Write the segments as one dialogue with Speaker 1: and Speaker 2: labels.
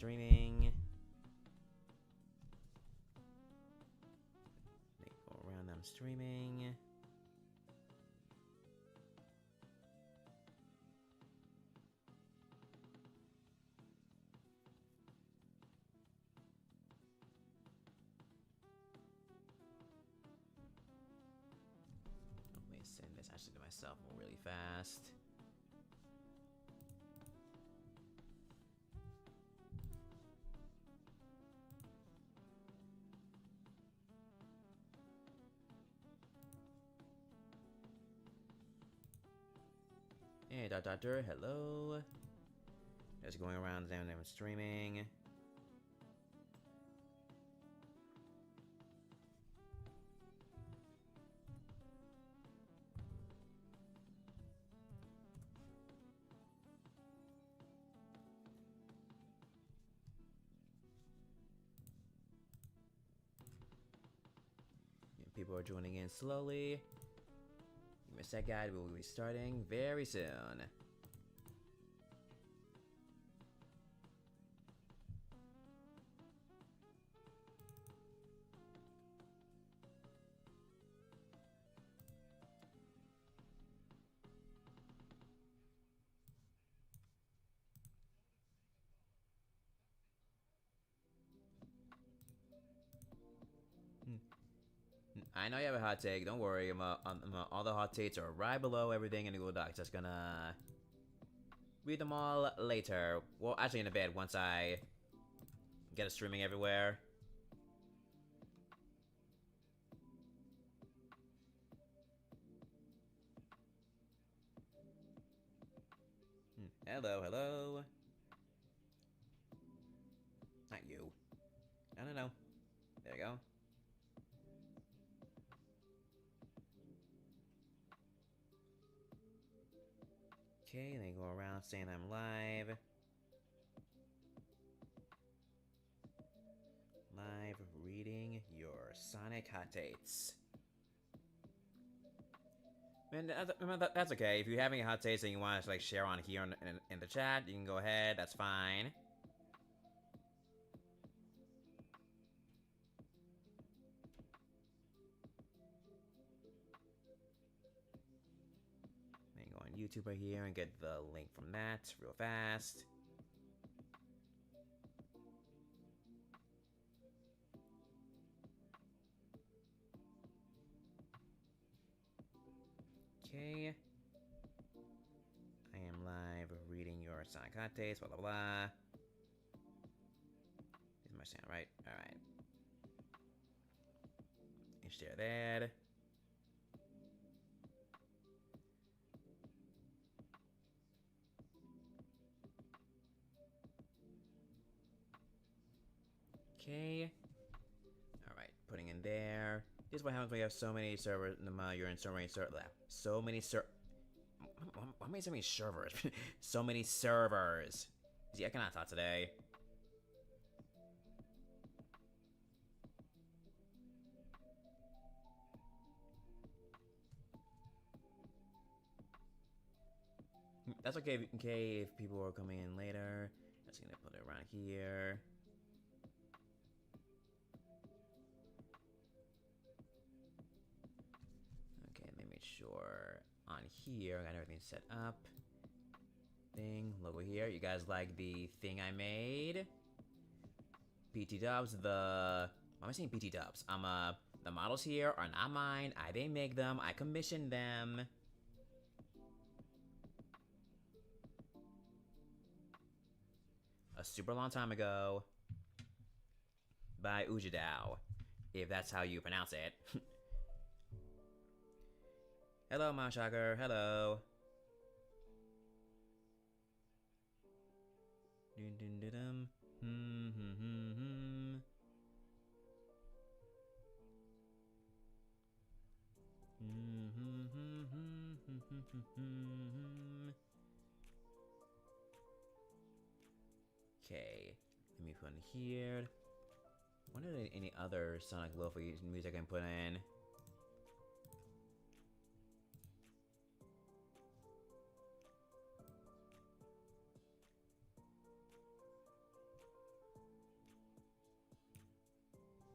Speaker 1: streaming. They go around them streaming. Let me send this actually to myself really fast. Hey, Doctor, hello. Just going around them streaming. People are joining in slowly. You missed that guide. We will be starting very soon. I know you have a hot take. Don't worry. All the hot takes are right below everything in the Google Docs. Just gonna read them all later. Well, actually in a bit once I get it streaming everywhere. Hello, hello. Not you. No. There you go. Okay, then go around saying I'm live. Live reading your Sonic hot takes. Man, that's okay. If you're having a hot takes and you want to like share on here in the chat, you can go ahead. That's fine. Then go on YouTube right here and get the link from that real fast. Okay. I am live reading your Sonic hot takes, blah blah blah. This is my sound, right? Alright. And share that. Okay. Alright, putting in there. This is what happens when you have so many servers. You're in so many servers. So many why am I so many servers? So many servers. See, I cannot talk today. That's okay if people are coming in later. I'm just gonna put it around here. Okay, let me make sure on here I got everything set up. Thing, logo here. You guys like the thing I made? PT Dubs, why am I saying PT Dubs? The models here are not mine. I didn't make them. I commissioned them. A super long time ago. By Ujidao. If that's how you pronounce it. Hello, Mashaker. Hello. Dun dun dun dum. Okay, let me put in here. Wonder if there's any other Sonic Lo-Fi music I can put in.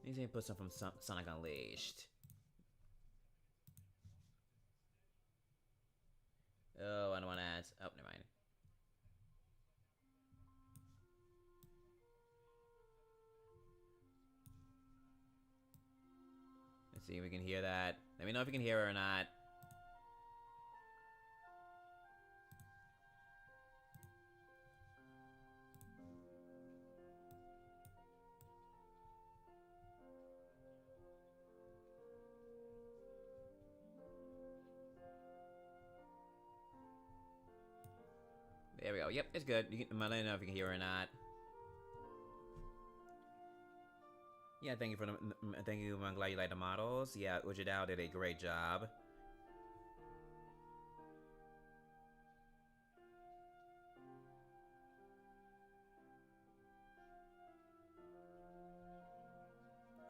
Speaker 1: He's gonna put some from Sonic Unleashed. Oh, I don't want ads. Oh, never mind. Let's see if we can hear that. Let me know if you can hear it or not. There we go. Yep, it's good. You can, let me know if you can hear it or not. Yeah, thank you for the, thank you. I'm glad you like the models. Yeah, Ujidao did a great job.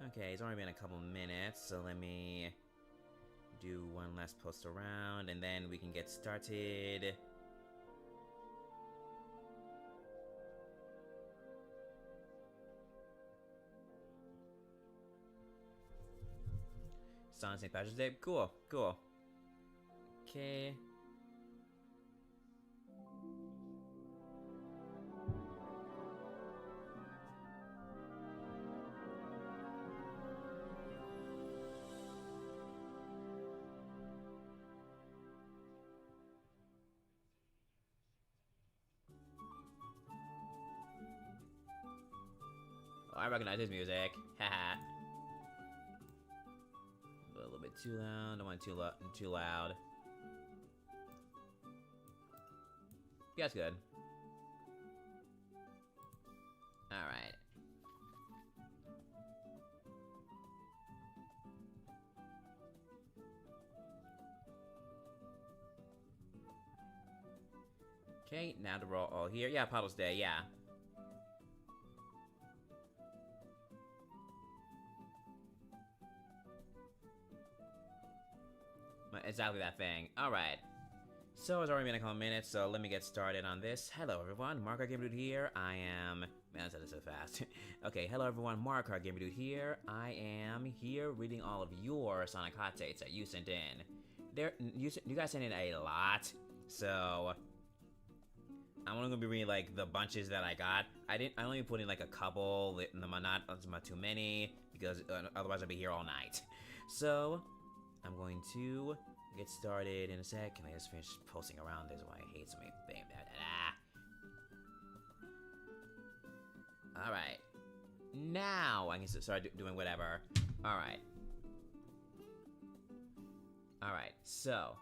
Speaker 1: Okay, it's only been a couple minutes, so let me do one last post around, and then we can get started. Sonic St. Patrick's Day? Cool, cool. Okay. Oh, I recognize his music. Haha. A little bit too loud. Don't want too loud. Yeah, that's good. Alright. Okay, now that we're all here. Yeah, Puddle's Day, yeah. Exactly that thing. Alright. So it's already been a couple minutes, so let me get started on this. Hello everyone, Mark Game Dude here. I am... Man, I said it so fast. Okay, hello everyone, Mark Game Dude here. I am here reading all of your Sonic hot takes that you sent in. You guys sent in a lot, so... I'm only gonna be reading like the bunches that I got. I only put in like a couple, not too many, because otherwise I'll be here all night. So, I'm going to get started in a sec. Can I just finish posting around? This is why I hate so many things. Alright. Now I can start doing whatever. Alright. Alright, so.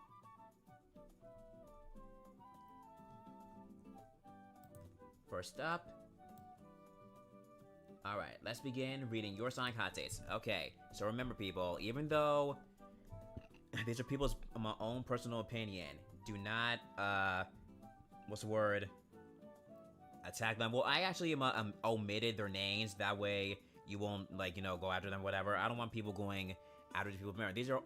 Speaker 1: First up. Alright, let's begin reading your Sonic hot takes. Okay, so remember people, even though these are people's own personal opinion, do not, what's the word? Attack them. Well, I actually omitted their names, that way you won't, like, you know, go after them, whatever. I don't want people going after these people. Remember, these are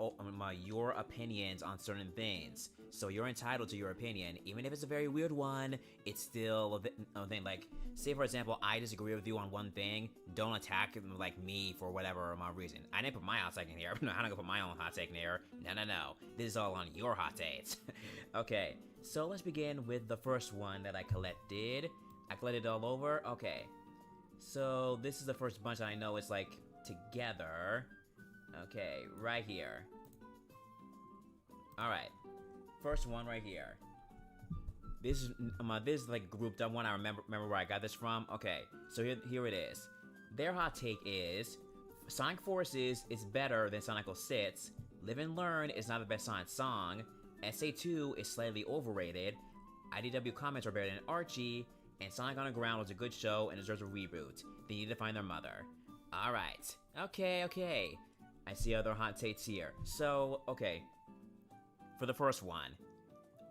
Speaker 1: your opinions on certain things, so you're entitled to your opinion. Even if it's a very weird one, it's still a thing. Like, say for example, I disagree with you on one thing, don't attack, like, me for whatever my reason. I didn't put my hot take in here. I'm not gonna put my own hot take in here. No. This is all on your hot takes. Okay, so let's begin with the first one that I collected. I collected it all over. Okay, so this is the first bunch that I know it's like together. Okay, right here. Alright, first one right here. This is like grouped up one. I remember where I got this from. Okay, so here it is. Their hot take is Sonic Forces is better than Sonic 06. Live and Learn is not the best Sonic song. SA2 is slightly overrated. IDW comments are better than Archie. And Sonic Underground was a good show and deserves a reboot. They need to find their mother. Alright. Okay. I see other hot takes here. So, okay. For the first one.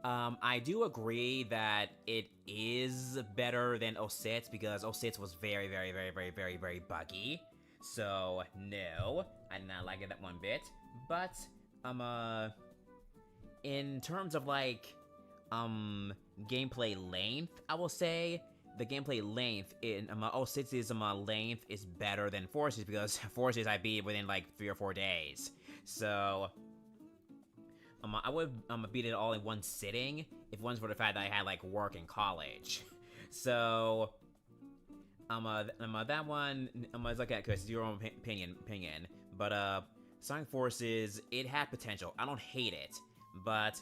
Speaker 1: I do agree that it is better than 06 because 06 was very buggy. So, no. I did not like it that one bit. But, in terms of, like, gameplay length, I will say the gameplay length in Cities length is better than Forces because Forces I beat within like 3 or 4 days. So I would beat it all in one sitting if it wasn't for the fact that I had like work and college. So that one is like because it's your own opinion. But Sonic Forces, it had potential. I don't hate it, but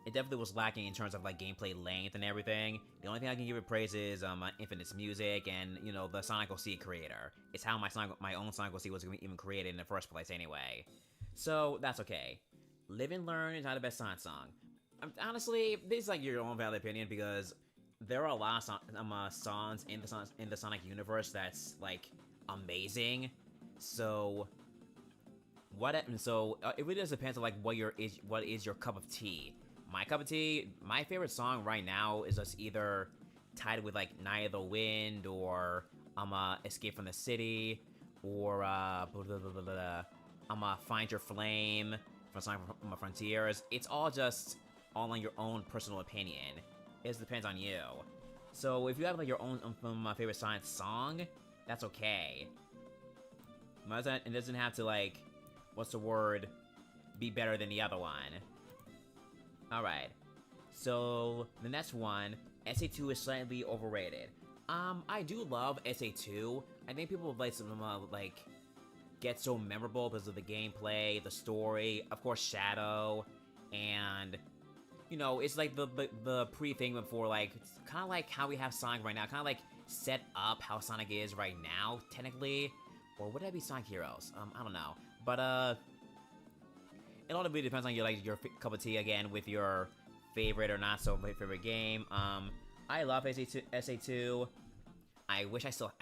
Speaker 1: it definitely was lacking in terms of like gameplay length and everything. The only thing I can give it praise is Infinite's music and the Sonic OC creator. It's how my own Sonic OC was even created in the first place anyway. So that's okay. Live and Learn is not the best Sonic song. Honestly, this is like your own valid opinion because there are a lot of songs in the Sonic universe that's like amazing. So it really just depends on like what is your cup of tea. My cup of tea, my favorite song right now is just either tied with like Night of the Wind or Escape from the City or Find Your Flame from Sonic Frontiers. It's all on your own personal opinion. It just depends on you. So if you have like your own favorite Sonic song, that's okay. It doesn't have to like, be better than the other one. Alright. So the next one, SA2 is slightly overrated. I do love SA2. I think people like get so memorable because of the gameplay, the story, of course Shadow, and it's like the pre-thing before, like, it's kind of like how we have Sonic right now, kind of like set up how Sonic is right now, technically. Or would that be Sonic Heroes? I don't know. But, it all really depends on your cup of tea, again, with your favorite or not so favorite game. I love SA2. I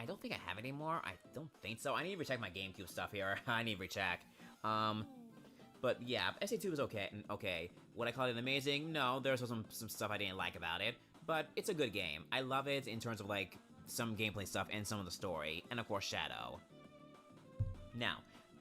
Speaker 1: don't think I have it anymore. I don't think so. I need to recheck my GameCube stuff here. I need to recheck. But yeah, SA2 is okay. Would I call it amazing? No, there's some stuff I didn't like about it. But it's a good game. I love it in terms of like some gameplay stuff and some of the story. And of course, Shadow. Now,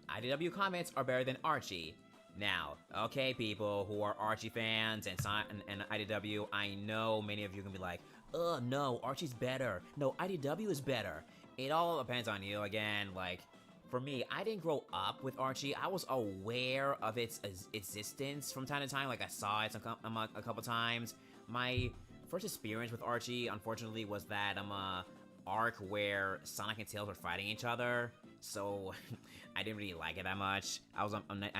Speaker 1: IDW comments are better than Archie. Now, okay, people who are Archie fans and IDW, I know many of you can be like, no, Archie's better. No, IDW is better. It all depends on you. Again, like, for me, I didn't grow up with Archie. I was aware of its existence from time to time. Like, I saw it a couple times. My first experience with Archie, unfortunately, was that arc where Sonic and Tails were fighting each other. So I didn't really like it that much. I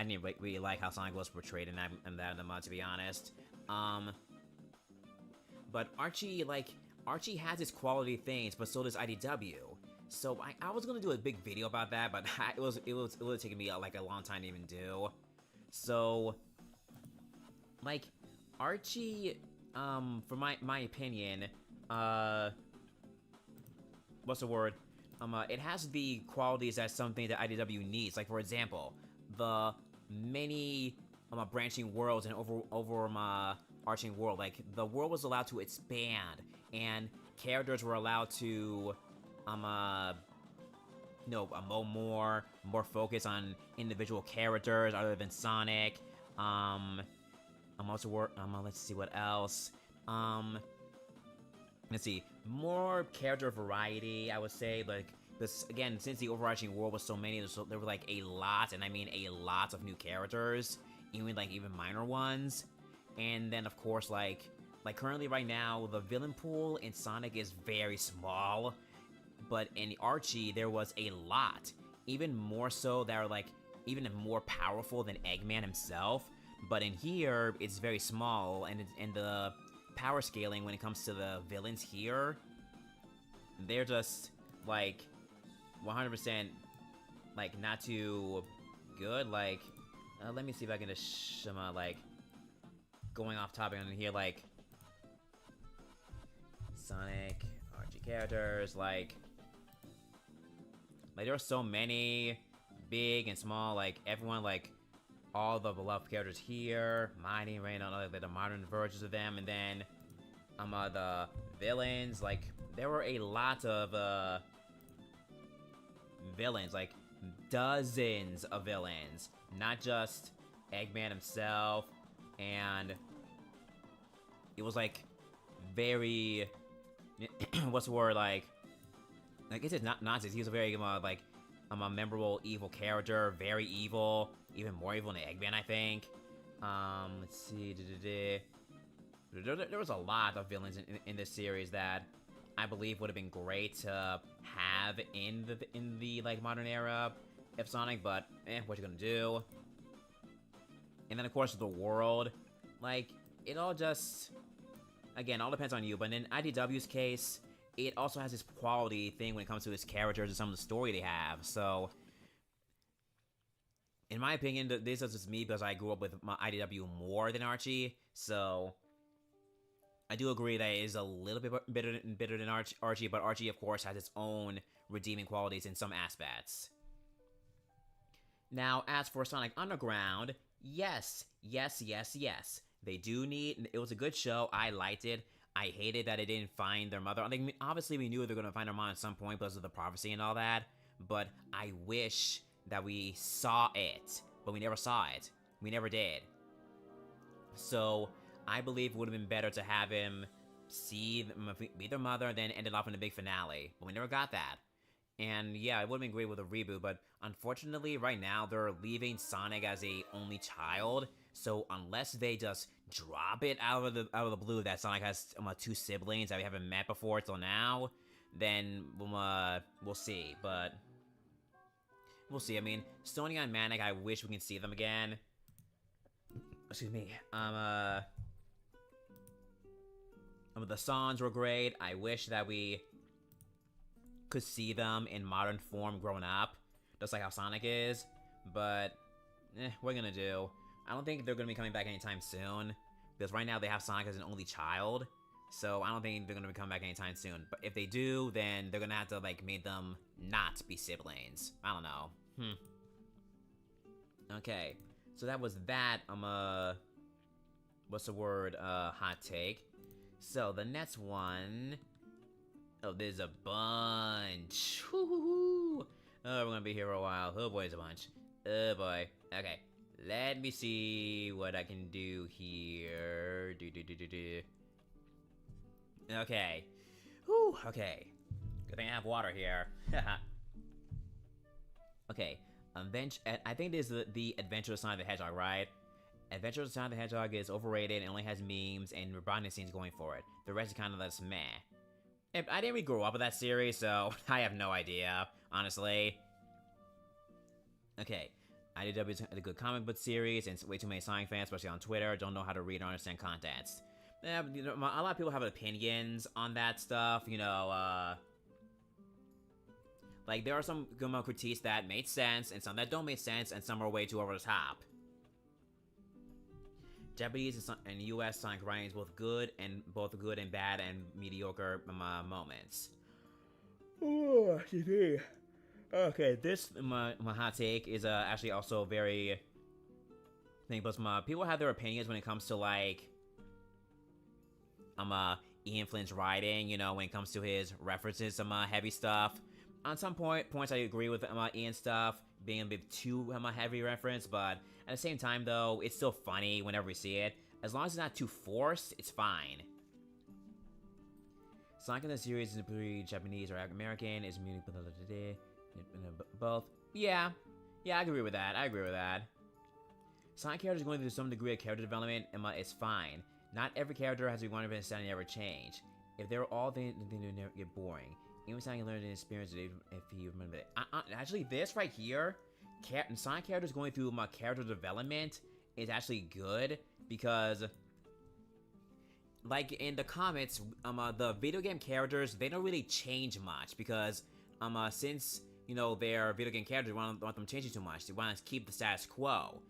Speaker 1: didn't really like how Sonic was portrayed in that to be honest. But Archie has its quality things, but so does IDW. So I was gonna do a big video about that, but it would have taken me like a long time to even do. So like Archie, for my opinion, what's the word? It has the qualities as something that IDW needs. Like, for example, the many branching worlds and arching world. Like, the world was allowed to expand, and characters were allowed to more focus on individual characters other than Sonic. Let's see what else. Let's see, more character variety, I would say, like, this, again, since the overarching world was so many, there were, like, a lot, and I mean a lot of new characters, even minor ones, and then, of course, like, currently right now, the villain pool in Sonic is very small, but in Archie, there was a lot, even more so, that are, like, even more powerful than Eggman himself, but in here, it's very small, and the power scaling when it comes to the villains here, they're just like 100% like not too good. Like let me see if I can just like going off topic on here, like Sonic Archie characters, like there are so many big and small, like everyone, like all the beloved characters here, Mighty Rain, like the modern versions of them, and then the villains, like there were a lot of villains, like dozens of villains, not just Eggman himself, and it was like very what's the word, like I guess it's not nonsense. He was a very like a memorable evil character, very evil, even more evil than Eggman, I think. Let's see. There was a lot of villains in this series that I believe would have been great to have in the like modern era of Sonic, but what you gonna do? And then of course the world, like it all just, again, all depends on you. But in IDW's case, it also has this quality thing when it comes to its characters and some of the story they have. So, in my opinion, this is just me because I grew up with my IDW more than Archie. So, I do agree that it is a little bit bitter than Archie, but Archie, of course, has its own redeeming qualities in some aspects. Now, as for Sonic Underground, yes. They do need, it was a good show, I liked it. I hated that it didn't find their mother. I think obviously we knew they were going to find their mom at some point because of the prophecy and all that, but I wish that we saw it, but we never saw it. We never did. So, I believe it would have been better to have him meet their mother, then end it off in the big finale, but we never got that. And yeah, it would have been great with a reboot, but unfortunately, right now, they're leaving Sonic as a only child, so unless they just drop it out of the blue that Sonic has 2 siblings that we haven't met before till now, then we'll see. But we'll see. I mean, Sonya and Manic, I wish we can see them again. Excuse me. The songs were great. I wish that we could see them in modern form growing up, just like how Sonic is. But what are gonna do? I don't think they're gonna be coming back anytime soon, because right now they have Sonic as an only child, so I don't think they're gonna be coming back anytime soon. But if they do, then they're gonna have to like make them not be siblings. I don't know. Okay, so that was that. What's the word? Hot take. So the next one. Oh, there's a bunch. Woo-hoo-hoo. Oh, we're gonna be here for a while. Oh boy, it's a bunch. Oh boy. Okay. Let me see what I can do here. Okay. Whew, okay. Good thing I have water here. Okay. I think this is the Adventure of Sonic the Hedgehog, right? Adventure of Sonic the Hedgehog is overrated and only has memes and rebonding scenes going for it. The rest is kind of less meh. I didn't really grow up with that series, so I have no idea, honestly. Okay. IDW is a good comic book series, and way too many Sonic fans, especially on Twitter, don't know how to read or understand context. A lot of people have opinions on that stuff, like, there are some critiques that made sense, and some that don't make sense, and some are way too over the top. Japanese and US Sonic writing is both good and bad and mediocre moments. Oh, okay, this my hot take is actually also very thing, but people have their opinions when it comes to like Ian Flynn's writing, when it comes to his references, some heavy stuff. On some points I agree with Ian's stuff being a bit too heavy reference, but at the same time though, it's still funny whenever we see it. As long as it's not too forced, it's fine. Sonic in the series is pretty Japanese or American, is both. Yeah, I agree with that. Sonic characters going through some degree of character development, it's fine. Not every character has to be 100% and never change. If they're all, then they never get boring. Even Sonic can learn and experience it if he remembers it. Actually, this right here, Sonic characters going through character development is actually good because, like in the comics, the video game characters, they don't really change much because, since they're video game characters, we don't want them changing too much. They want to keep the status quo.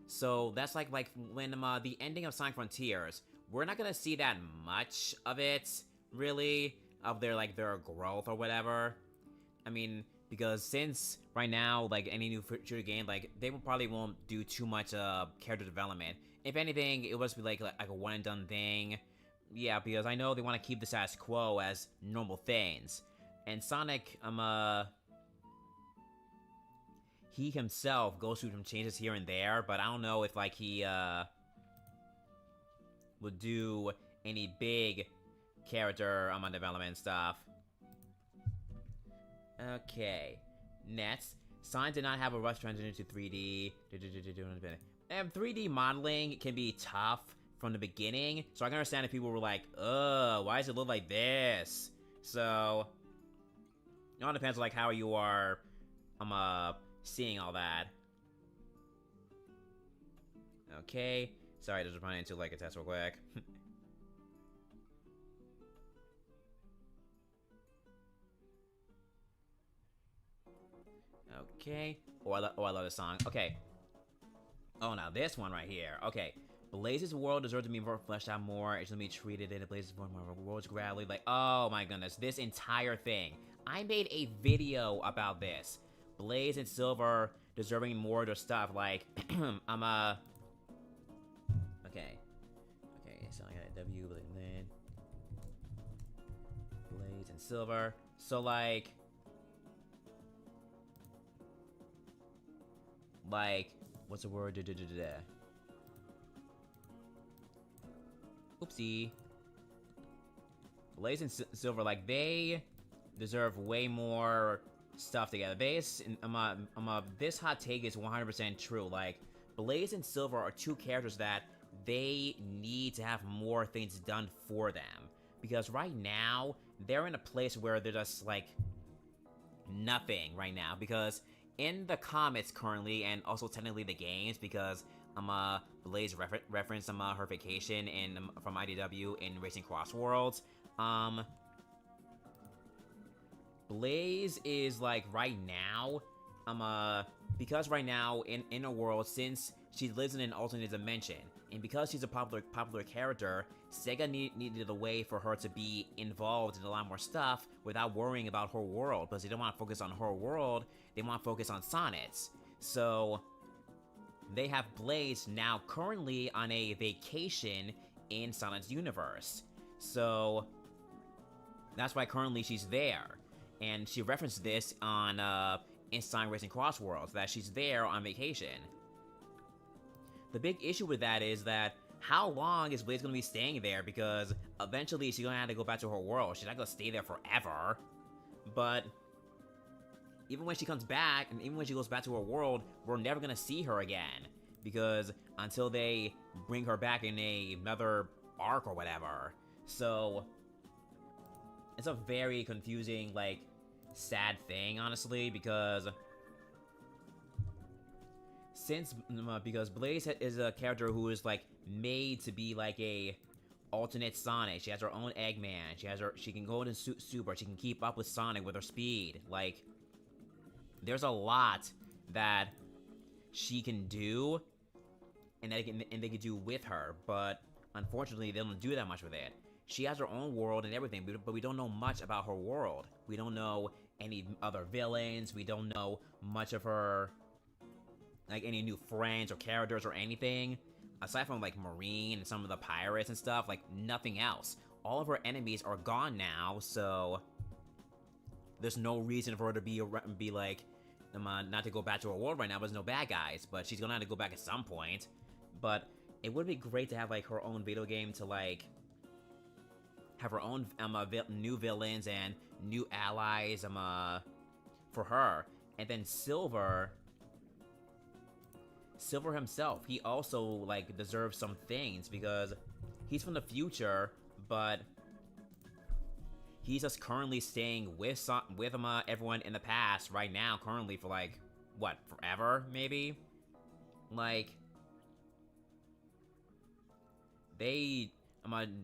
Speaker 1: So that's like when the ending of Sonic Frontiers, we're not gonna see that much of it, really, of their growth or whatever. I mean, because since right now, like any new future game, like they probably won't do too much character development. If anything, it will just be like a one and done thing. Yeah, because I know they want to keep the status quo as normal things. And Sonic, he himself goes through some changes here and there, but I don't know if he would do any big character on development stuff. Okay. Next, Sonic did not have a rush transition to 3D. And 3D modeling can be tough from the beginning, so I can understand if people were like, ugh, why does it look like this? So, it all depends on like how you are seeing all that. Okay. Sorry, just running into like a test real quick. Okay. Oh, I love this song. Okay. Oh, now this one right here. Okay. Blaze's world deserves to be more fleshed out more. It's gonna be treated in a Blaze's world more worlds gradually. Like, oh my goodness, this entire thing. I made a video about this. Blaze and Silver deserving more of their stuff. Like, okay. Okay, so I got a W, Blaze and Silver. So like, what's the word? Oopsie. Blaze and Silver, like, they deserve way more stuff together. This hot take is 100% true. Like, Blaze and Silver are two characters that they need to have more things done for them. Because right now, they're in a place where they're just, like, nothing right now. Because in the comics currently, and also technically the games, because Blaze referenced her vacation in from IDW in Racing Cross Worlds. Blaze is like right now, because right now in a world, since she lives in an alternate dimension, and because she's a popular character, Sega needed a way for her to be involved in a lot more stuff without worrying about her world, because they don't want to focus on her world, they want to focus on Sonic's. So they have Blaze now currently on a vacation in Sonic's universe. So that's why currently she's there. And she referenced this on in Sonic Racing Cross Worlds, that she's there on vacation. The big issue with that is that how long is Blaze going to be staying there? Because eventually she's going to have to go back to her world. She's not going to stay there forever. But even when she comes back, and even when she goes back to her world, we're never going to see her again. Because until they bring her back in another arc or whatever. So it's a very confusing, like, sad thing, honestly, because because Blaze is a character who is like made to be like a alternate Sonic. She has her own Eggman. She can go into Super. She can keep up with Sonic with her speed. Like, there's a lot that she can do, and they can do with her. But unfortunately, they don't do that much with it. She has her own world and everything, but we don't know much about her world. We don't know any other villains. We don't know much of her, like, any new friends or characters or anything. Aside from, like, Marine and some of the pirates and stuff, like, nothing else. All of her enemies are gone now, so there's no reason for her to be like, not to go back to her world right now, but there's no bad guys. But she's gonna have to go back at some point. But it would be great to have, like, her own video game to, like, have her own new villains and new allies for her. And then Silver himself, he also, like, deserves some things, because he's from the future, but he's just currently staying with everyone in the past right now, currently, for, like, what, forever, maybe? Like, they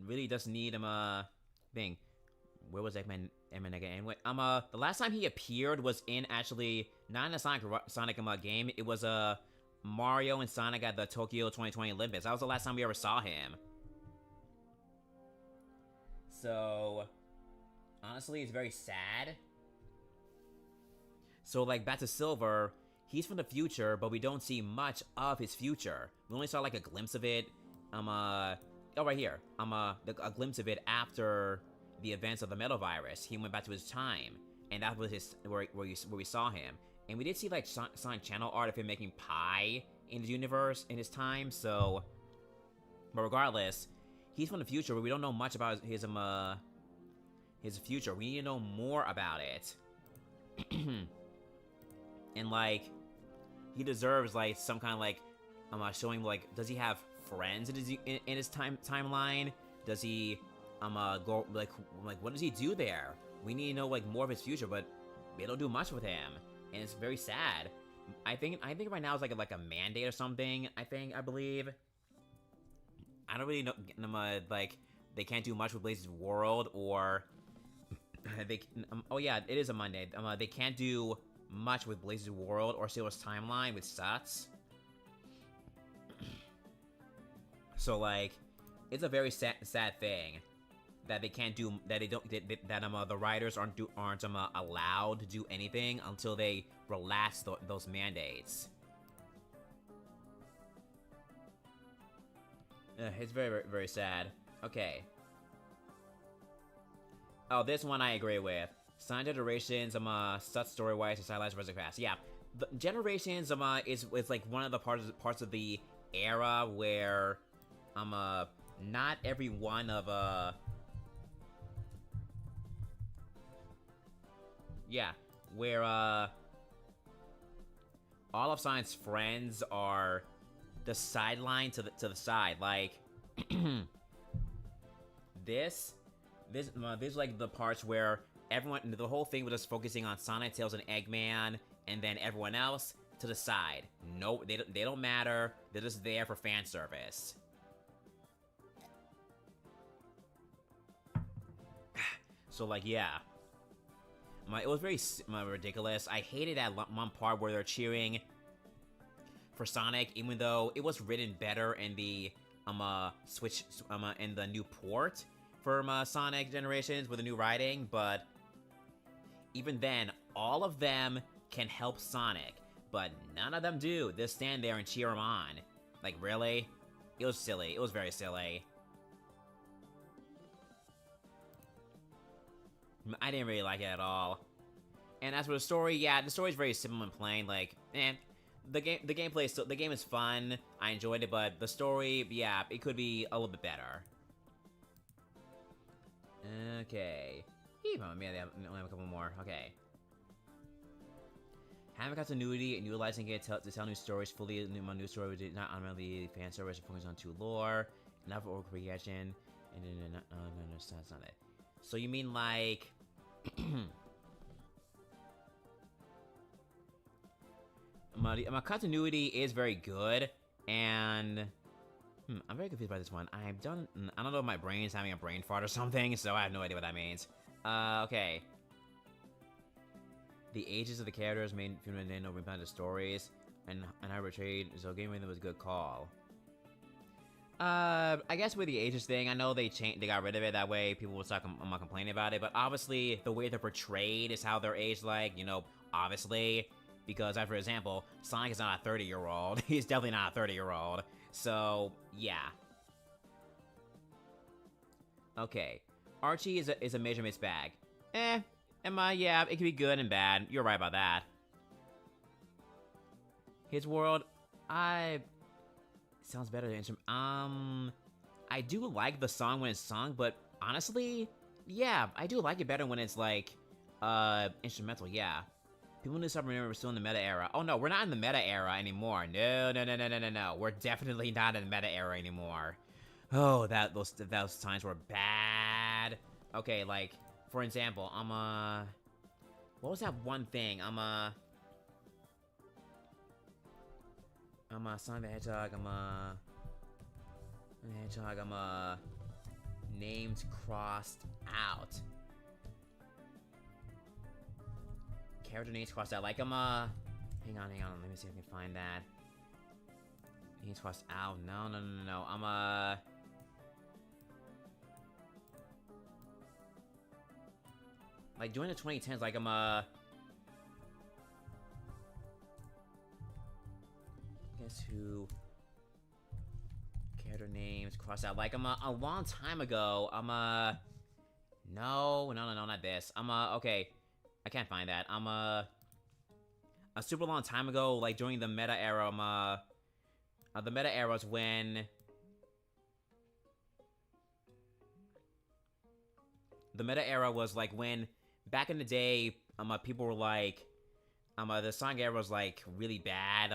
Speaker 1: really just need thing. Where was Eggman again? Anyway, the last time he appeared was in, actually, not in a Sonic game. It was Mario and Sonic at the Tokyo 2020 Olympics. That was the last time we ever saw him. So, honestly, it's very sad. So, like, back to Silver, he's from the future, but we don't see much of his future. We only saw, like, a glimpse of it. Oh, right here. A glimpse of it after the events of the Metal Virus. He went back to his time, and that was where we saw him. And we did see, like, Sonic channel art of him making pie in his universe in his time. So, but regardless, he's from the future, but we don't know much about his his future. We need to know more about it. And like, he deserves like some kind of like, showing like, does he have friends in his timeline? Does he go like what does he do there? We need to know like more of his future, but they don't do much with him, and it's very sad. I think right now it's like a mandate or something. I believe. I don't really know. Like they can't do much with Blaze's world, or they. Oh yeah, it is a Monday. They can't do much with Blaze's world or Sailor's timeline, which sucks. So like, it's a very sad thing that they can't do, that they don't, that the writers aren't allowed to do anything until they relax those mandates. It's very sad. Okay. Oh, this one I agree with. Sign Generations, such story-wise and stylized versus fast. Yeah, the Generations, is like one of the parts of the era where, not every one of, yeah, where, all of Science's friends are the sideline to the side. Like, this is like the parts where the whole thing was just focusing on Sonic, Tails, and Eggman, and then everyone else to the side. No, they don't matter. They're just there for fan service. So like, yeah. It was very ridiculous. I hated that one part where they're cheering for Sonic, even though it was written better in the Switch in the new port for Sonic Generations with the new writing, but even then, all of them can help Sonic, but none of them do. They stand there and cheer him on. Like, really? It was silly. It was very silly. I didn't really like it at all. And as for the story, yeah, the story's very simple and plain. Like, the game is fun. I enjoyed it, but the story, yeah, it could be a little bit better. Okay. Yeah, they have a couple more. Okay. Having continuity and utilizing it to tell new stories fully. My new story did not unrelated fan service focus on to lore, enough or creation, and then no, that's not it. So you mean like, my continuity is very good, and I'm very confused by this one. I don't know if my brain's having a brain fart or something, so I have no idea what that means. Okay. The ages of the characters made no reply to stories, and I betrayed, so game rhythm was a good call. I guess with the ages thing, I know they got rid of it, that way people will start complaining about it, but obviously the way they're portrayed is how they're aged like, you know, obviously, because, for example, Sonic is not a 30-year-old, he's definitely not a 30-year-old, so, yeah. Okay, Archie is a major mixed bag. Yeah, it can be good and bad, you're right about that. His world, sounds better than instrument. I do like the song when it's sung, but honestly, yeah, I do like it better when it's like, instrumental, yeah. People need to stop remembering we're still in the meta era. Oh no, we're not in the meta era anymore. No. We're definitely not in the meta era anymore. Oh, those times were bad. Okay, like, for example, what was that one thing? Sonic the Hedgehog, names crossed out. Character names crossed out, like, hang on, let me see if I can find that. Names crossed out, no, like, during the 2010s, like, guess who? Character names crossed out. Like, a long time ago, no, not this. Okay. I can't find that. A super long time ago, like, during the meta era, the meta era was when, the meta era was like when back in the day, people were like, the Sonic era was like really bad.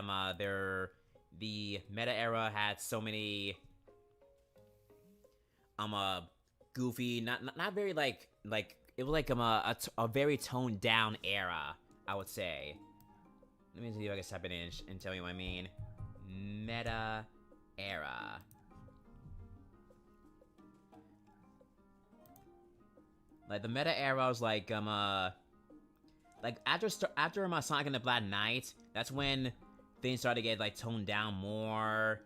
Speaker 1: The meta era had so many, goofy, not very like it was like a very toned down era, I would say. Let me see if I can step it in and tell you what I mean. Meta era. Like the meta era was like after Sonic and the Black Knight, that's when things started to get like toned down more.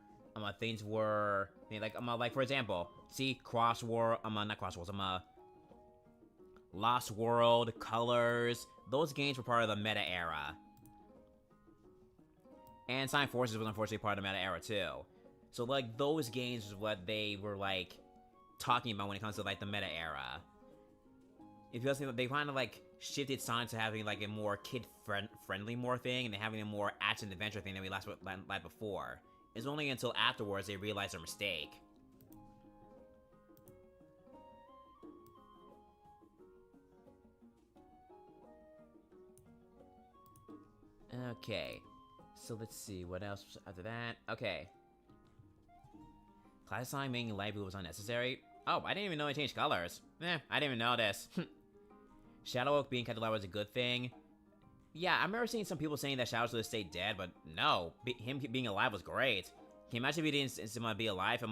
Speaker 1: Things were like for example, see Crossword, not Crosswords, Lost World, Colors. Those games were part of the meta era. And Sonic Forces was unfortunately part of the meta era too. So like those games is what they were like talking about when it comes to like the meta era. If you listen, they kind of like shifted Sonic to having like a more kid-friendly more thing, and having a more action-adventure thing than we last like before. It's only until afterwards they realized their mistake. Okay, so let's see what else after that. Okay, Classic Sonic making light blue was unnecessary. Oh, I didn't even know it changed colors. I didn't even know this. Shadow Oak being kept alive was a good thing. Yeah, I remember seeing some people saying that Shadow should have stayed dead, but no, him being alive was great. Can you imagine if he didn't be alive?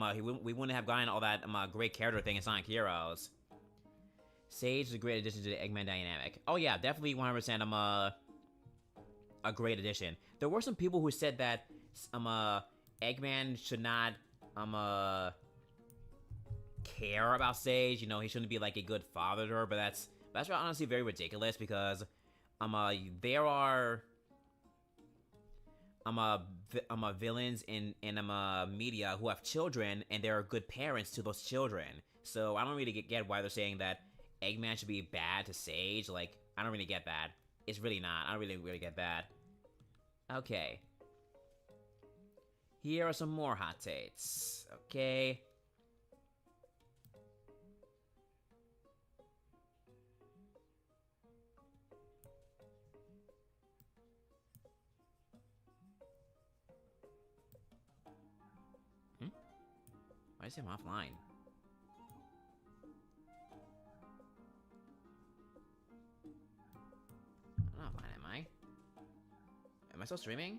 Speaker 1: We wouldn't have gotten all that great character thing in Sonic Heroes. Sage is a great addition to the Eggman dynamic. Oh yeah, definitely 100% a great addition. There were some people who said that Eggman should not care about Sage. You know, he shouldn't be like a good father to her, but that's honestly very ridiculous because there are villains in media who have children and they're good parents to those children. So I don't really get why they're saying that Eggman should be bad to Sage. Like, I don't really get that. It's really not. I don't really get that. Okay. Here are some more hot takes. Okay. Why is him offline? I'm not offline, am I? Am I still streaming?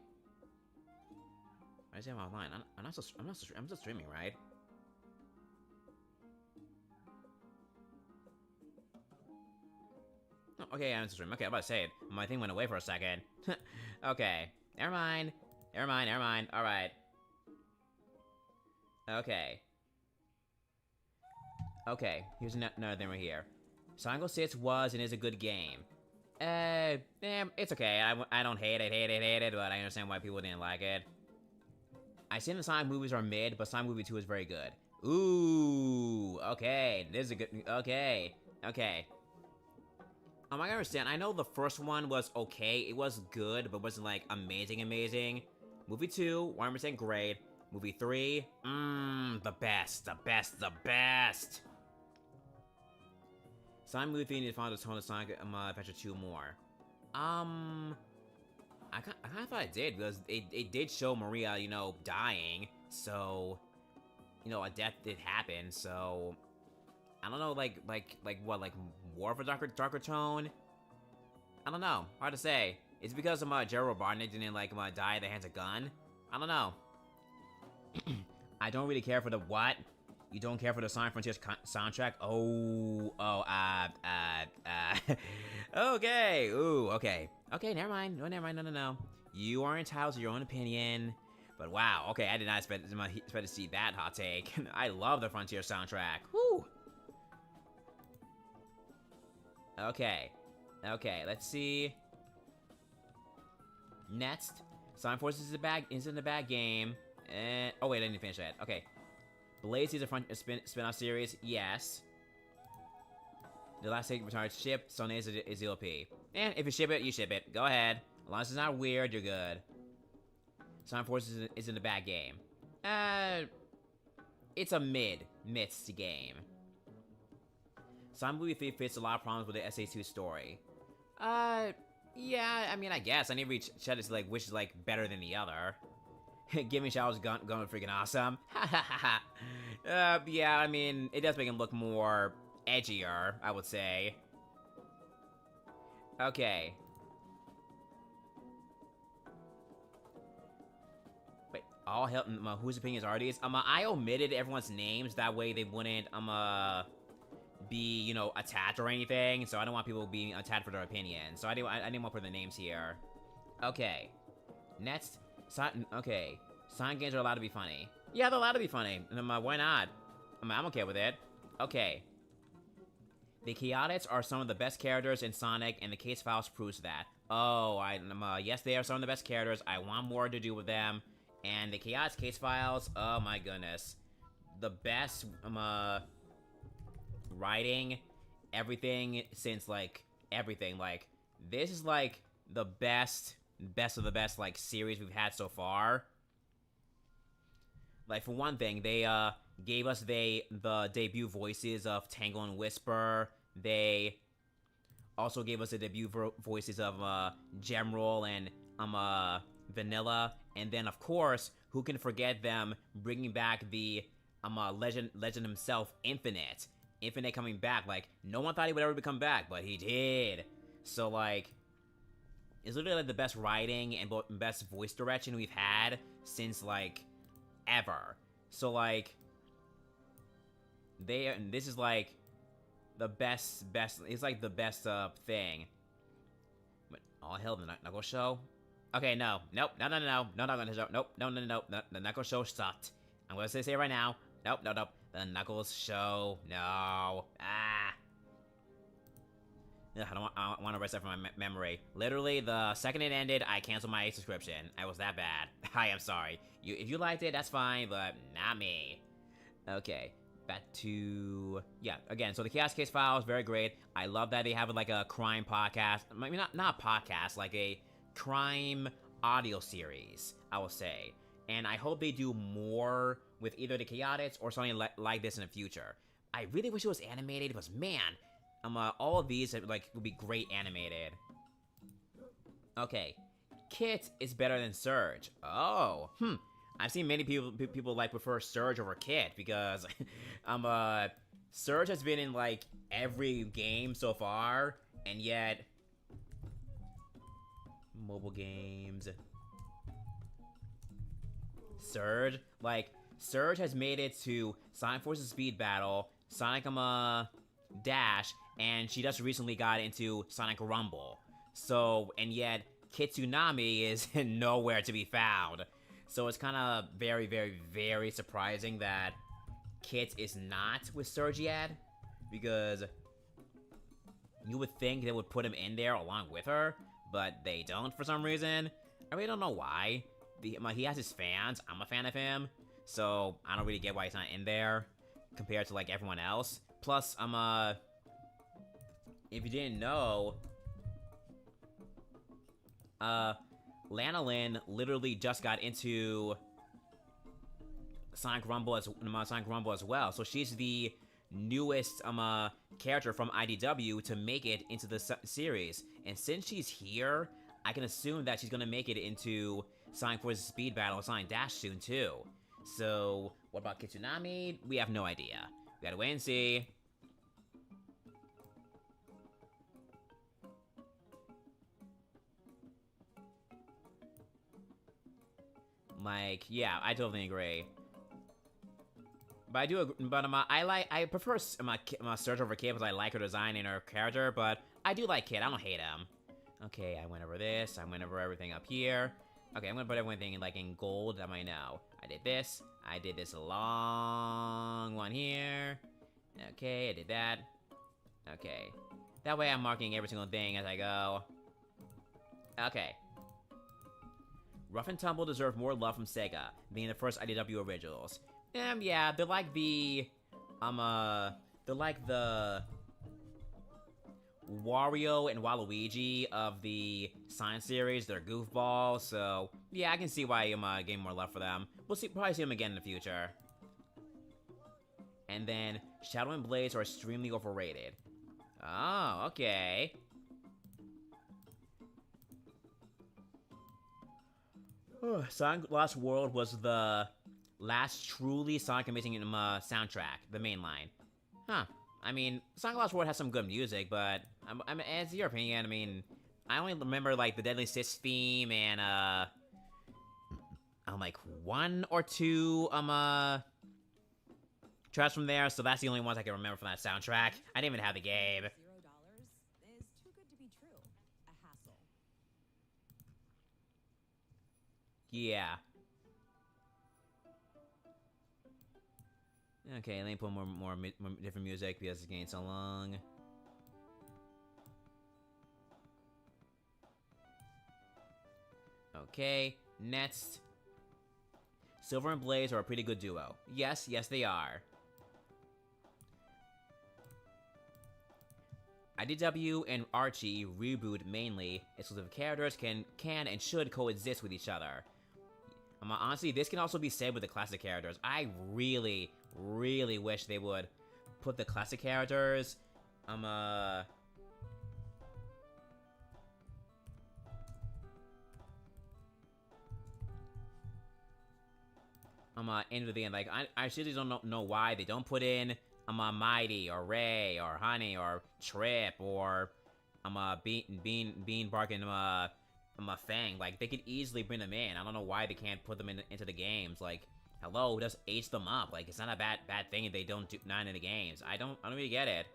Speaker 1: Why is him offline? I'm still streaming, right? Oh, okay, I'm still streaming. Okay, I'm about to say it. My thing went away for a second. Okay, never mind. All right. Okay, here's another thing right here. Sonic 06 was and is a good game. It's okay. I don't hate it, but I understand why people didn't like it. I seen the Sonic movies are mid, but Sonic Movie 2 is very good. Ooh, okay. This is a good, okay. I understand. I know the first one was okay. It was good, but wasn't like amazing. Movie 2, 100% great. Movie 3, the best. Sonic Movie 3 needs to follow the tone of Sonic Adventure 2 more. I kind of thought it did, because it did show Maria, you know, dying, so, you know, a death did happen, so, I don't know, like what, like, more of a darker tone? I don't know, hard to say. It's because Gerald Barnett didn't, like, die at the hands of Gun? I don't know. I don't really care for the what? You don't care for the Sonic Frontiers soundtrack? Okay, ooh, okay. Okay, never mind, no. You are entitled to your own opinion, but wow, okay, I did not expect to see that hot take. I love the Frontier soundtrack, whoo! Okay, let's see. Next, Sonic Forces isn't a bad game. Oh wait, I didn't finish that. Okay. Blaze is a spin-off series, yes. The last take retired ship, Sunday is OP. And if you ship it, you ship it. Go ahead. As long as it's not weird, you're good. Sonic Forces isn't a bad game. It's a mid-mixed game. Sonic movie 3 fits a lot of problems with the SA2 story. Yeah, I mean, I guess. I need to reach Chaotix, like, which is, like, better than the other. Give me Shadow's gun freaking awesome. Yeah, I mean, it does make him look more edgier, I would say. Okay. Wait, all hell, whose opinions are these? I omitted everyone's names, that way they wouldn't, be, you know, attacked or anything, so I don't want people being attacked for their opinion. So I didn't want to put the names here. Okay. Next, okay. Sonic games are allowed to be funny. Yeah, they're allowed to be funny. Why not? I'm okay with it. Okay. The Chaotix are some of the best characters in Sonic, and the Case Files proves that. Oh, yes, they are some of the best characters. I want more to do with them. And the Chaotix Case Files, oh my goodness. The best, writing, everything since, like, everything. Like, this is, like, the best of the best, like, series we've had so far. Like, for one thing, they, gave us the debut voices of Tangle and Whisper. They also gave us the debut voices of, Gemroll and, Vanilla. And then, of course, who can forget them bringing back the, legend himself, Infinite. Infinite coming back. Like, no one thought he would ever come back, but he did. So, like, it's literally, like, the best writing and best voice direction we've had since, like, ever. So, like, this is, like, the best, it's, like, the best, thing. But, all hell, the Knuckles show? Okay, no, the Knuckles show, nope, no, the Knuckles show sucked. I'm gonna say it right now, nope, the Knuckles show, no, Ugh, I want to erase that from my memory. Literally, the second it ended, I canceled my subscription. I was that bad. I am sorry. If you liked it, that's fine, but not me. Okay, back to... Yeah, again, so the Chaos Case Files, very great. I love that they have, like, a crime podcast. I mean, not a podcast, like a crime audio series, I will say. And I hope they do more with either the Chaotix or something like this in the future. I really wish it was animated, because, man... all of these, like, would be great animated. Okay. Kit is better than Surge. Oh, I've seen many people like, prefer Surge over Kit, because, Surge has been in, like, every game so far, and yet... Mobile games... Surge? Like, Surge has made it to Sonic Forces Speed Battle, Sonic, Dash, and she just recently got into Sonic Rumble. So, and yet, Kit Tsunami is nowhere to be found. So it's kind of very, very, very surprising that Kit is not with Surge yet, because you would think they would put him in there along with her, but they don't for some reason. I really don't know why. He has his fans. I'm a fan of him, so I don't really get why he's not in there compared to, like, everyone else. Plus, if you didn't know, Lanolin literally just got into Sonic Rumble as well. So she's the newest, character from IDW to make it into the series. And since she's here, I can assume that she's gonna make it into Sonic Forces Speed Battle and Sonic Dash soon, too. So, what about Kit Tsunami? We have no idea. We gotta wait and see. Like, yeah, I totally agree. But I do, but I prefer Surge over Kit because I like her design and her character, but I do like Kit. I don't hate him. Okay, I went over this. I went over everything up here. Okay, I'm gonna put everything like in gold that I know. I did this. I did this long one here. Okay, I did that. Okay. That way I'm marking every single thing as I go. Okay. Rough and Tumble deserve more love from Sega, being the first IDW originals. Yeah, they're like the, they're like the Wario and Waluigi of the Sonic series. They're goofballs, so yeah, I can see why I'm getting more love for them. We'll probably see them again in the future. And then Shadow and Blaze are extremely overrated. Oh, okay. Sonic Lost World was the last truly Sonic Amazing soundtrack, the main line. Huh. I mean, Sonic Lost World has some good music, but as your opinion, I mean, I only remember like the Deadly Six theme and like one or two tracks from there, so that's the only ones I can remember from that soundtrack. I didn't even have the game.
Speaker 2: $0 is too good to be true. A hassle.
Speaker 1: Yeah. Okay, let me put more different music because it's getting so long. Okay, next. Silver and Blaze are a pretty good duo. Yes, they are. IDW and Archie reboot mainly. Exclusive characters can and should coexist with each other. Honestly, this can also be said with the classic characters. I really wish they would put the classic characters, into the end. Like, I seriously don't know why they don't put in, Mighty, or Ray, or Honey, or Trip, or, Bean Bark, and, Fang. Like, they could easily bring them in. I don't know why they can't put them into the games. Like, hello, just age them up. Like, it's not a bad thing if they don't do none in the games. I don't really get it.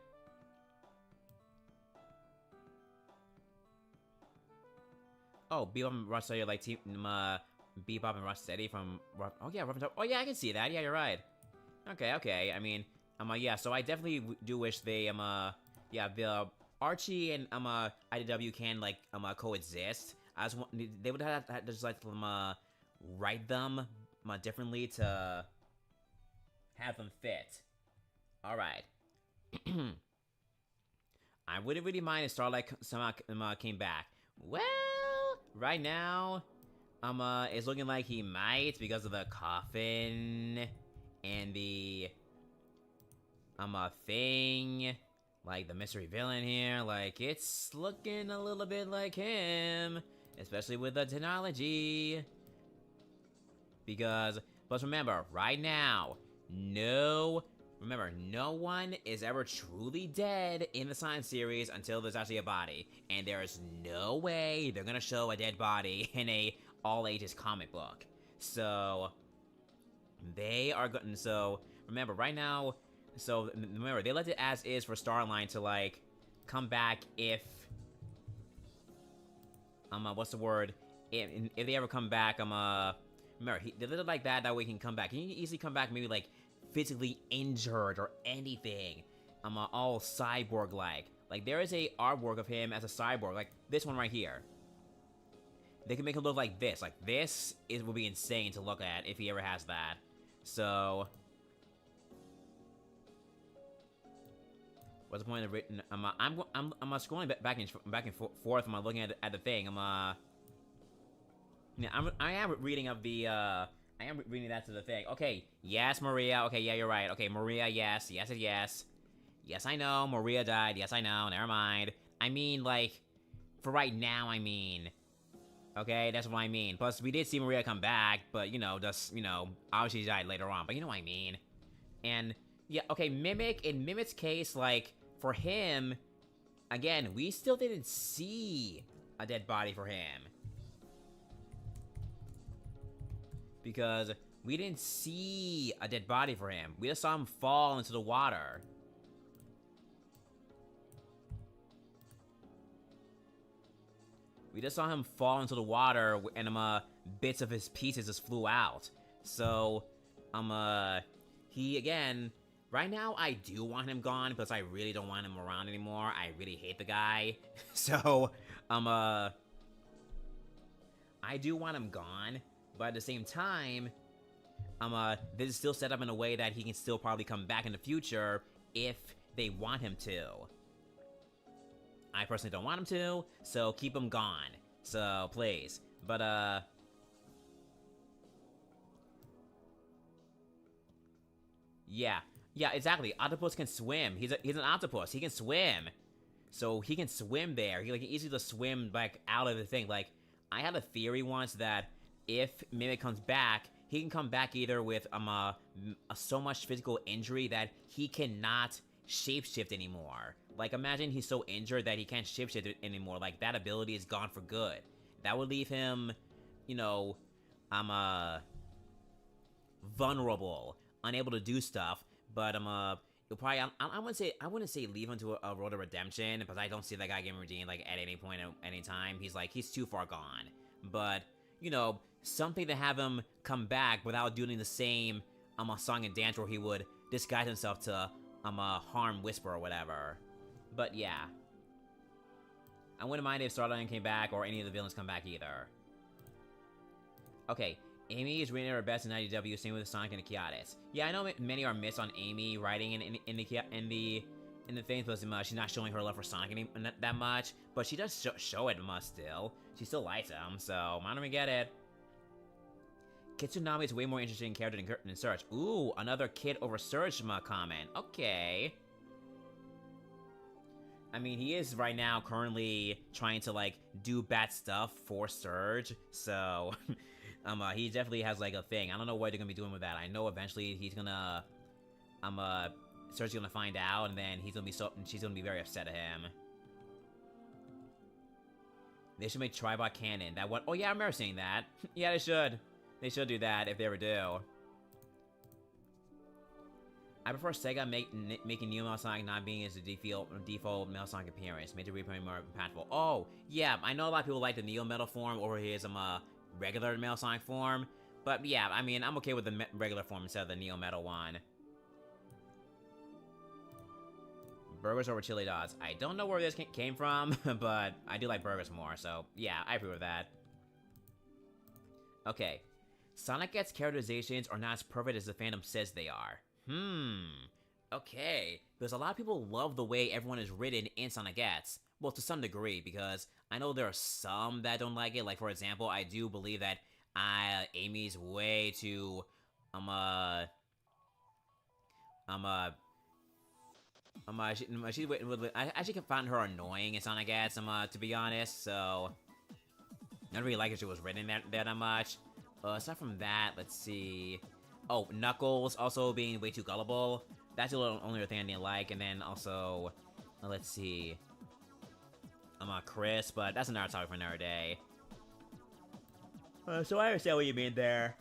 Speaker 1: Oh, Bebop and Rocksteady, like team, Bebop and Rocksteady from. Oh yeah, oh yeah, I can see that. Yeah, you're right. Okay. I mean, yeah. So I definitely do wish they, yeah, the Archie and IDW can like coexist. They would have to just like write them differently to have them fit. All right. I wouldn't really mind if Starlight somehow came back. Well, right now, it's looking like he might because of the coffin and the thing, like the mystery villain here. Like, it's looking a little bit like him, especially with the technology. Because, but remember, right now, no one is ever truly dead in the Science series until there's actually a body. And there is no way they're gonna show a dead body in a all-ages comic book. So, they are going. So, remember, right now, so, remember, they left it as is for Starline to, like, come back if, what's the word? If they ever come back, remember, they did it like that way he can come back. He can easily come back maybe, like, physically injured or anything. All cyborg-like. Like, there is a artwork of him as a cyborg, like this one right here. They can make him look like this. Like, this would be insane to look at if he ever has that. So, what's the point of written? I'm scrolling back and forth. I'm looking at the thing. Yeah, I am reading of the. I am reading that to the thing. Okay, yes, Maria. Okay, yeah, you're right. Okay, Maria. Yes. Yes, I know. Maria died. Yes, I know. Never mind. I mean, like, for right now, I mean. Okay, that's what I mean. Plus, we did see Maria come back, but, obviously she died later on, but you know what I mean. And, yeah, okay, Mimic, in Mimic's case, like, for him, again, we still didn't see a dead body for him. Because we didn't see a dead body for him. We just saw him fall into the water. We just saw him fall into the water, and bits of his pieces just flew out. So, he, again, right now I do want him gone, because I really don't want him around anymore. I really hate the guy. So, I do want him gone, but at the same time, this is still set up in a way that he can still probably come back in the future if they want him to. I personally don't want him to, so keep him gone. So, please. But, yeah. Yeah, exactly. Octopus can swim. He's an octopus. He can swim. so he can swim there. He like easily just swim like out of the thing. Like I had a theory once that if Mimic comes back, he can come back either with so much physical injury that he cannot shapeshift anymore. Like imagine he's so injured that he can't shapeshift anymore. Like that ability is gone for good. That would leave him, you know, vulnerable, unable to do stuff. But you'll probably I wouldn't say leave him to a road of redemption, because I don't see that guy getting redeemed like at any point at any time. He's too far gone. But you know, something to have him come back without doing the same song and dance where he would disguise himself to harm Whisper or whatever. But yeah, I wouldn't mind if Starlight came back or any of the villains come back either. Okay, Amy is reading her best in IDW, same with Sonic and the Chaotix. Yeah, I know many are missed on Amy writing in the things, but she's not showing her love for Sonic that much. But she does show it much still. She still likes him, so I don't even get it. Kitsunami is way more interesting character than Surge. Ooh, another Kid over Surge comment. Okay. I mean, he is right now currently trying to like do bad stuff for Surge, so he definitely has like a thing. I don't know what they're gonna be doing with that. I know eventually he's gonna Surge's gonna find out, and then she's gonna be very upset at him. They should make Tribot canon. That one, oh yeah, I remember seeing that. Yeah, they should. They should do that if they ever do. I prefer Sega making Neo Metal Sonic not being as the default Metal Sonic appearance. Made the replay more impactful. Oh, yeah, I know a lot of people like the Neo Metal form over his regular Metal Sonic form. But yeah, I mean, I'm okay with the regular form instead of the Neo Metal one. Burgers over chili dogs. I don't know where this came from, but I do like burgers more, so yeah, I agree with that. Okay. Sonic Get's characterizations are not as perfect as the fandom says they are. Okay. Because a lot of people love the way everyone is written in Sonic Gets. Well, to some degree, because I know there are some that don't like it. Like, for example, I do believe that Amy's way too, I actually can find her annoying in Sonic Gets, to be honest, so I don't really like if she was written that much. Aside from that, let's see. Oh, Knuckles also being way too gullible. That's the only thing I didn't like. And then also, let's see. Chris, but that's another topic for another day. So I understand what you mean there.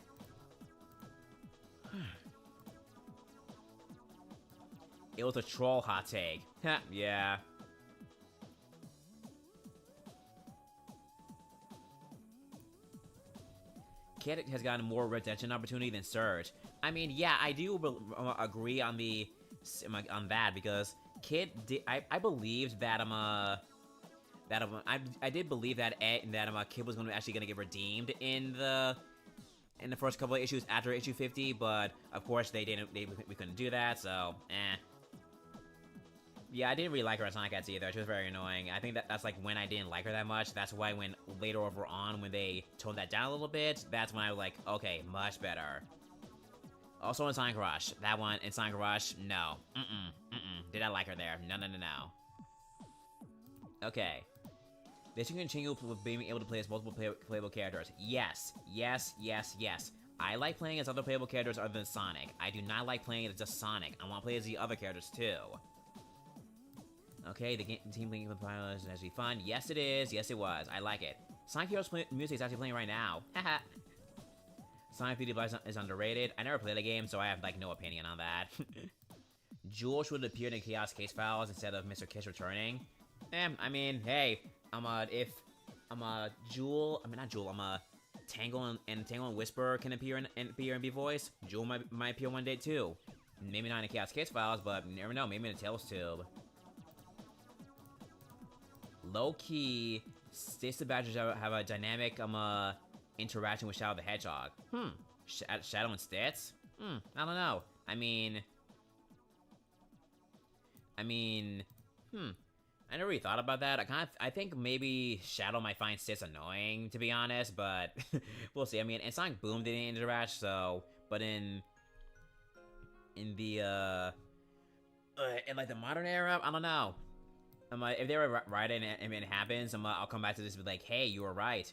Speaker 1: It was a troll hot take. Yeah. Kid has gotten more redemption opportunity than Surge. I mean, yeah, I do agree on that, because Kid I believed that I did believe that Kid was actually gonna get redeemed in the first couple of issues after issue 50, but of course we couldn't do that, so yeah, I didn't really like her as Sonic Cats either. She was very annoying. I think that's like when I didn't like her that much. That's why when later over on, when they toned that down a little bit, that's when I was like, okay, much better. Also in Sonic Rush. That one in Sonic Rush, no. Did I like her there? No. Okay. They should continue with being able to play as multiple playable characters. Yes. I like playing as other playable characters other than Sonic. I do not like playing as just Sonic. I want to play as the other characters too. Okay, the team playing with pilots is actually fun. Yes, it is. Yes, it was. I like it. Sonic Heroes music is actually playing right now. Haha. Sonic Beauty Blast is underrated. I never played the game, so I have like no opinion on that. Jewel should have appeared in Chaos Case Files instead of Mr. Kiss returning. I mean, hey, Tangle and Whisper can appear and be voiced. Jewel might appear one day too. Maybe not in the Chaos Case Files, but you never know. Maybe in the Tails Tube. Low-key, Stacy Badgers have a dynamic interaction with Shadow the Hedgehog. Shadow and Stitz? I don't know. I never really thought about that. I think maybe Shadow might find Stitz annoying, to be honest, but we'll see. I mean, and Sonic Boom didn't interact, so, but in like the modern era, I don't know. If they were right and it happens, I'll come back to this and be like, hey, you were right.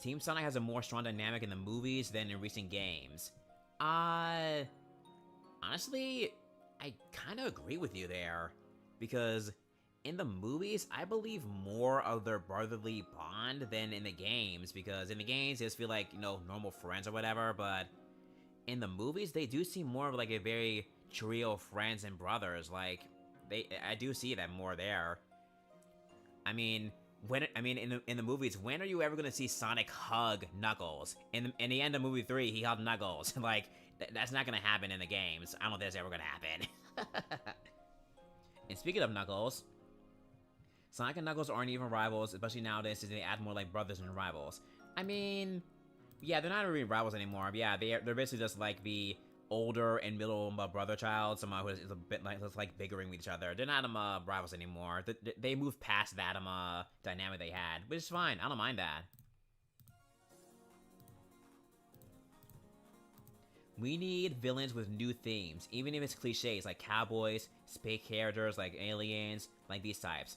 Speaker 1: Team Sonic has a more strong dynamic in the movies than in recent games. Honestly, I kind of agree with you there. Because in the movies, I believe more of their brotherly bond than in the games. Because in the games, they just feel like, you know, normal friends or whatever. But in the movies, they do seem more of like a very trio of friends and brothers. Like, I do see that more there. I mean, in the movies, when are you ever gonna see Sonic hug Knuckles? In the end of movie 3, he hugged Knuckles. Like, that's not gonna happen in the games. I don't think that's ever gonna happen. And speaking of Knuckles, Sonic and Knuckles aren't even rivals, especially nowadays since they add more like brothers and rivals. I mean, yeah, they're not really rivals anymore. Yeah, they're basically just like the older and middle brother child, someone who is a bit like bickering with each other. They're not rivals anymore. They moved past that dynamic they had, which is fine. I don't mind that. We need villains with new themes, even if it's cliches like cowboys, space characters like aliens, like these types.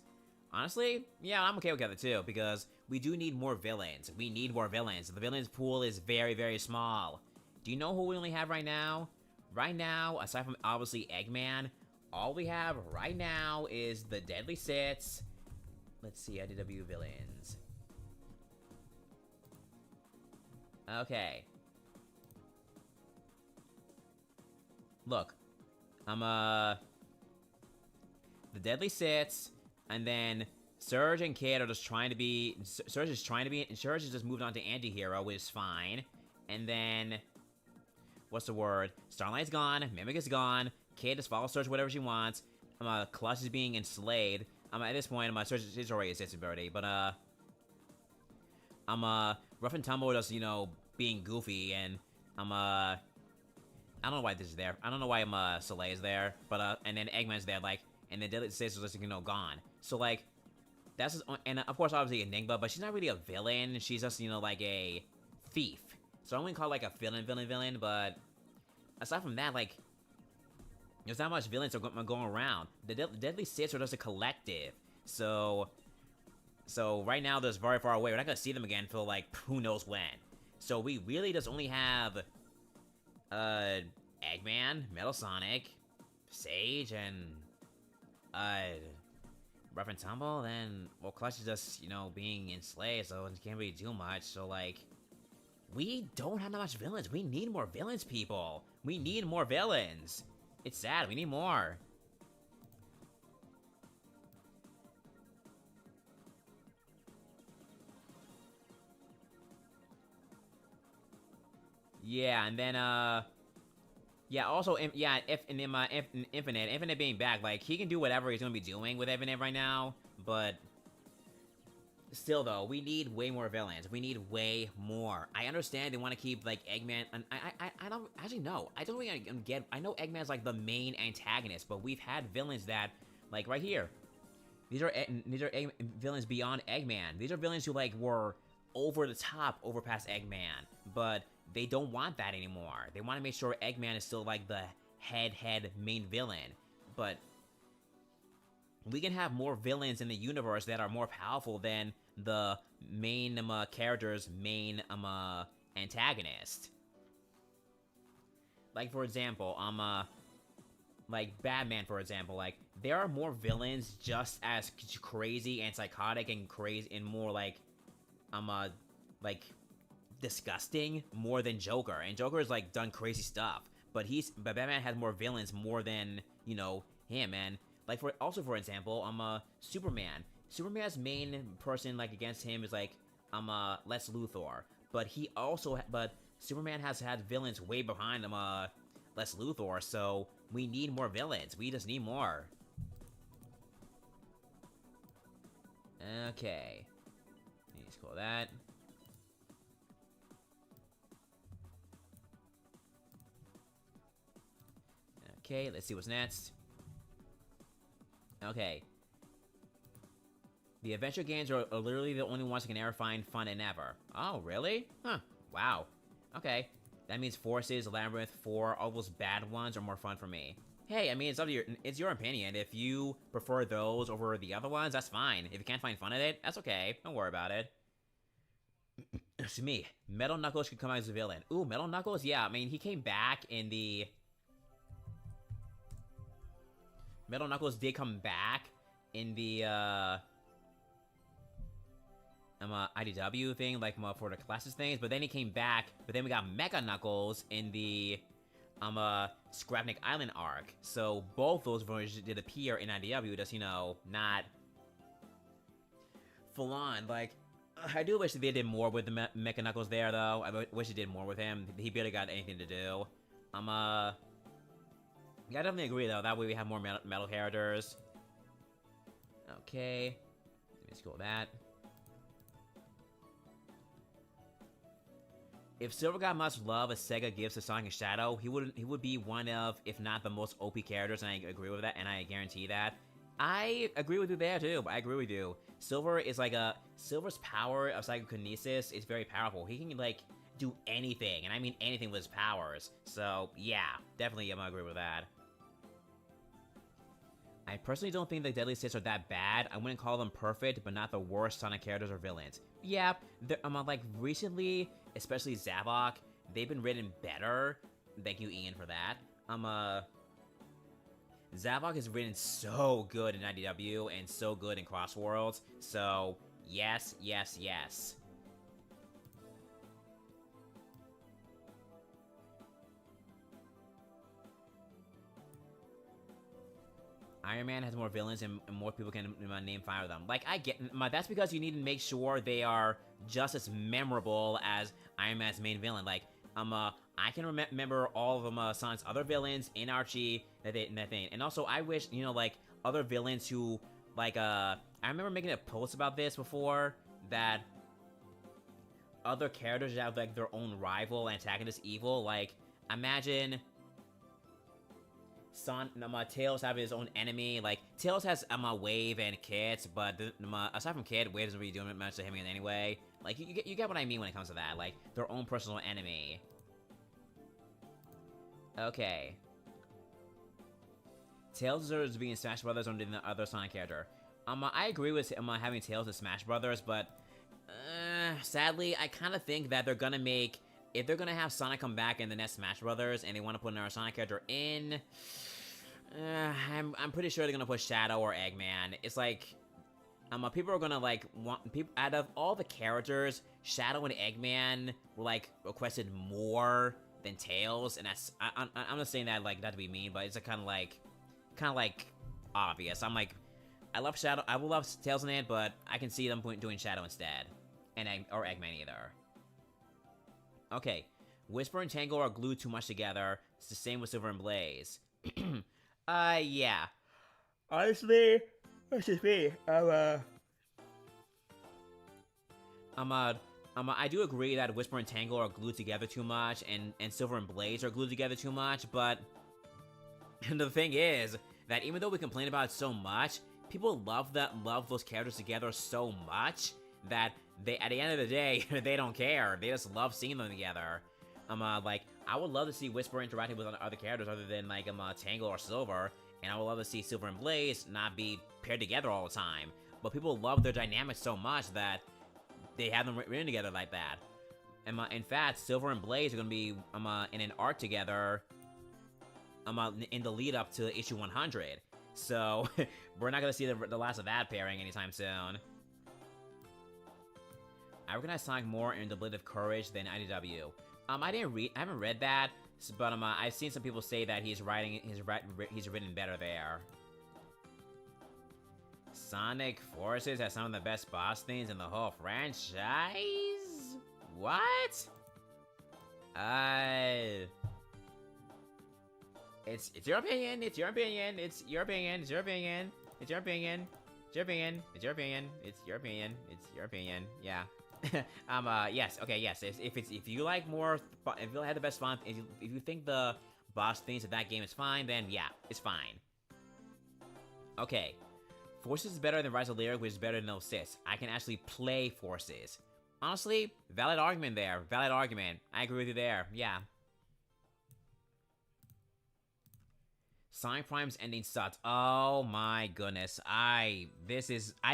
Speaker 1: Honestly, yeah, I'm okay with that too, because we do need more villains. We need more villains. The villains pool is very, very small. Do you know who we only have right now? Right now, aside from obviously Eggman, all we have right now is the Deadly Sits. Let's see, IDW villains. Okay. Look, the Deadly Sits, and then Surge and Kid are just trying to be. Surge is just moved on to anti-hero, which is fine. And then, what's the word? Starlight's gone, Mimic is gone, Kid just follows Surge whatever she wants. Clutch is being enslaved. At this point, Surge is already a sensibility, but Rough and Tumble just, you know, being goofy, and I don't know why this is there. I don't know why Soleil is there, but and then Eggman's there, like, and then Deadly Six is just, you know, gone. So like, that's just, and of course obviously Enigma, but she's not really a villain. She's just, you know, like a thief. So I wouldn't call her like a villain, but aside from that, like, there's not much villains going around. The Deadly Six are just a collective. So right now they're very far away. We're not gonna see them again until like who knows when. So we really just only have Eggman, Metal Sonic, Sage, and Rough and Tumble. Then, well, Clutch is just, you know, being enslaved, so it can't really do much. So like, we don't have that much villains. We need more villains, people. We need more villains. It's sad. We need more. Yeah, and then, yeah, also, yeah, if Infinite being back, like, he can do whatever he's gonna be doing with Infinite right now, but still, though, we need way more villains. We need way more. I understand they want to keep, like, Eggman, and I don't, actually, no, I don't really get, I know Eggman's, like, the main antagonist, but we've had villains that, like, right here, these are villains beyond Eggman. These are villains who, like, were over the top, over past Eggman, but they don't want that anymore. They want to make sure Eggman is still, like, the head main villain. But we can have more villains in the universe that are more powerful than the main character's main antagonist. Like, for example, like Batman, for example, like, there are more villains just as crazy and psychotic and crazy and more like disgusting more than Joker. And Joker has, like, done crazy stuff, but Batman has more villains more than, you know, him. And like, for example, Superman. Superman's main person, like, against him is like Lex Luthor, but Superman has had villains way behind Lex Luthor. So we need more villains. We just need more. Okay, let's call that. Okay, let's see what's next. Okay. The adventure games are literally the only ones that can ever find fun and ever. Oh, really? Huh. Wow. Okay. That means Forces, Labyrinth, 4, all those bad ones are more fun for me. Hey, I mean, it's your opinion. If you prefer those over the other ones, that's fine. If you can't find fun in it, that's okay. Don't worry about it. To me, Metal Knuckles could come out as a villain. Ooh, Metal Knuckles? Yeah, I mean, he came back in the... Metal Knuckles did come back in the, IDW thing, like, for the classes things, but then he came back, but then we got Mecha Knuckles in the, Scrapnik Island arc. So both those versions did appear in IDW, just, you know, not full on. Like, I do wish they did more with the Mecha Knuckles there, though. I wish they did more with him. He barely got anything to do. Yeah, I definitely agree, though. That way we have more metal characters. Okay. Let me scroll that. If Silver got much love as Sega gives to Sonic and Shadow, he would be one of, if not the most OP characters, and I agree with that, and I guarantee that. I agree with you there, too. I agree with you. Silver is like Silver's power of psychokinesis is very powerful. He can, like, do anything, and I mean anything with his powers. So, yeah, definitely I'm gonna agree with that. I personally don't think the Deadly Six are that bad. I wouldn't call them perfect, but not the worst Sonic characters or villains. Yeah, like, recently, especially Zavok, they've been written better. Thank you, Ian, for that. Zavok is written so good in IDW and so good in Cross Worlds. So, yes, yes, yes. Iron Man has more villains and more people can name 5 of them. Like, I get... that's because you need to make sure they are just as memorable as Iron Man's main villain. Like, I can remember all of Sonic's other villains in Archie, that thing. And also, I wish, you know, like, other villains who, like, I remember making a post about this before, that other characters have, like, their own rival, antagonist, evil. Like, imagine... Tails have his own enemy. Like, Tails has Wave and Kit, but aside from Kit, Wave doesn't really do much to him anyway. Like, you get what I mean when it comes to that. Like, their own personal enemy. Okay. Tails deserves to be in Smash Brothers under the other Sonic character. I agree with having Tails in Smash Brothers, but sadly, I kind of think that they're gonna make... If they're gonna have Sonic come back in the next Smash Brothers and they want to put another Sonic character in, I'm pretty sure they're gonna put Shadow or Eggman. It's like, people are gonna like out of all the characters, Shadow and Eggman were like requested more than Tails, and that's I'm not saying that like not to be mean, but it's kind of like obvious. I'm like, I love Shadow, I will love Tails in it, but I can see them doing Shadow instead, and or Eggman either. Okay, Whisper and Tangle are glued too much together. It's the same with Silver and Blaze. Yeah. Honestly, that's just me. I do agree that Whisper and Tangle are glued together too much, and Silver and Blaze are glued together too much, but the thing is that even though we complain about it so much, people love those characters together so much that they, at the end of the day, they don't care. They just love seeing them together. Like, I would love to see Whisper interacting with other characters other than, like, Tangle or Silver, and I would love to see Silver and Blaze not be paired together all the time. But people love their dynamics so much that they have them written together like that. And, in fact, Silver and Blaze are gonna be, in an arc together, in the lead-up to issue 100. So, we're not gonna see the last of that pairing anytime soon. I recognize Sonic more in the Blade of Courage than IDW. I haven't read that, but I've seen some people say that he's written better there. Sonic Forces has some of the best boss things in the whole franchise? What? It's your opinion. It's your opinion. It's your opinion. It's your opinion. It's your opinion. It's your opinion. It's your opinion. It's your opinion. It's your opinion. Yeah. Yes, okay, yes. If you like more, if you had the best fun, if you think the boss things of that game is fine, then yeah, it's fine. Okay. Forces is better than Rise of Lyric, which is better than 06. I can actually play Forces. Honestly, valid argument there. Valid argument. I agree with you there. Yeah. Sonic Prime's ending sucked. Oh my goodness. I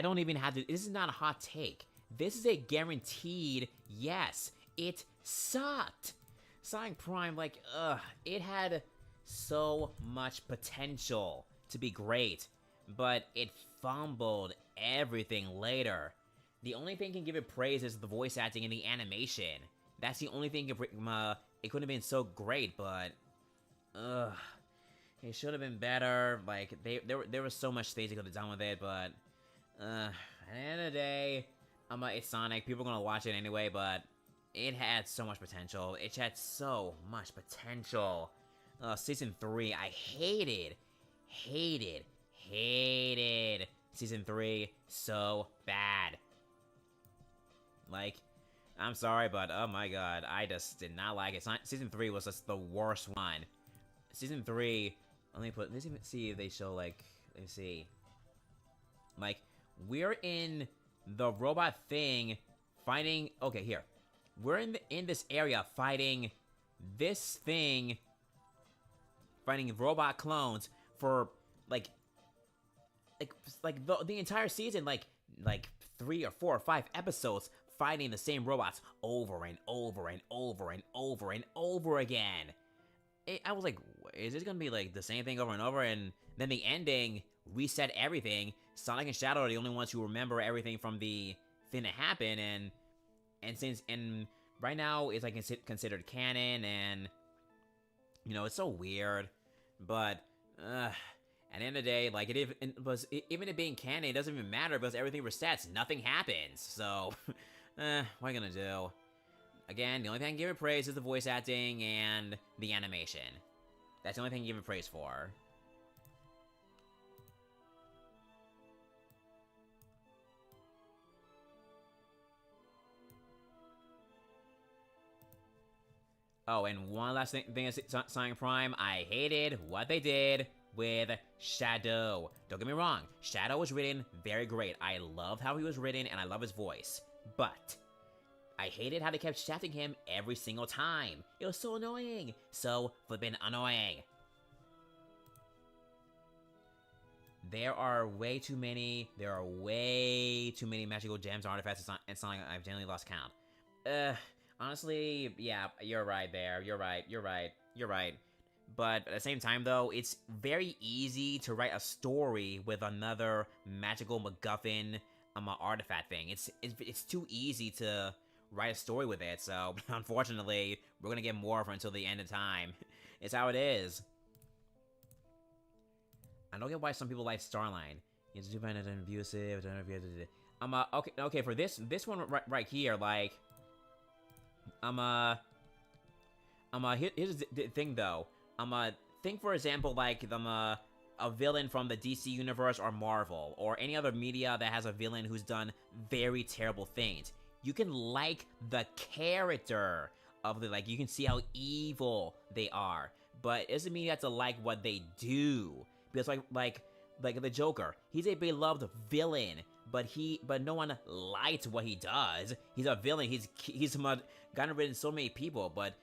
Speaker 1: don't even have to, this is not a hot take. This is a guaranteed yes. It sucked. Sonic Prime, like, it had so much potential to be great, but it fumbled everything later. The only thing can give it praise is the voice acting and the animation. That's the only thing it couldn't have been so great, but it should have been better. Like there was so much things they could have done with it, but at the end of the day, it's Sonic. People are gonna watch it anyway, but it had so much potential. It had so much potential. Season 3, I hated Season 3 so bad. Like, I'm sorry, but oh my god, I just did not like it. Season 3 was just the worst one. Season 3, let's even see if they show, like, let me see. Like, we're in the robot thing fighting, okay, here. We're in this area fighting this thing, fighting robot clones for, like the entire season, like 3 or 4 or 5 episodes fighting the same robots over and over and over and over and over again. I was like, is this gonna be like the same thing over and over? And then the ending reset everything. Sonic and Shadow are the only ones who remember everything from the thing that happened, and right now it's like considered canon, and you know, it's so weird. But at the end of the day, like even it being canon, it doesn't even matter because everything resets, nothing happens. So what are you gonna do? Again, the only thing I can give it praise is the voice acting and the animation. That's the only thing I can give it praise for. Oh, and one last thing is Sonic Prime. I hated what they did with Shadow. Don't get me wrong, Shadow was written very great. I loved how he was written, and I love his voice. But I hated how they kept shafting him every single time. It was so annoying. So flippin' annoying. There are way too many magical gems, artifacts, and Sonic. I've generally lost count. Honestly, yeah, you're right there. You're right. But at the same time, though, it's very easy to write a story with another magical MacGuffin artifact thing. It's too easy to write a story with it, so unfortunately, we're gonna get more for until the end of time. It's how it is. I don't get why some people like Starline. You have to do find it abusive. Okay, for this one right here, like, here's the thing though. Think for example, like, a villain from the DC universe or Marvel, or any other media that has a villain who's done very terrible things. You can like the character of the, like, you can see how evil they are, but it doesn't mean you have to like what they do. Because like the Joker, he's a beloved villain, but no one likes what he does. He's a villain. He's gotten rid of so many people, but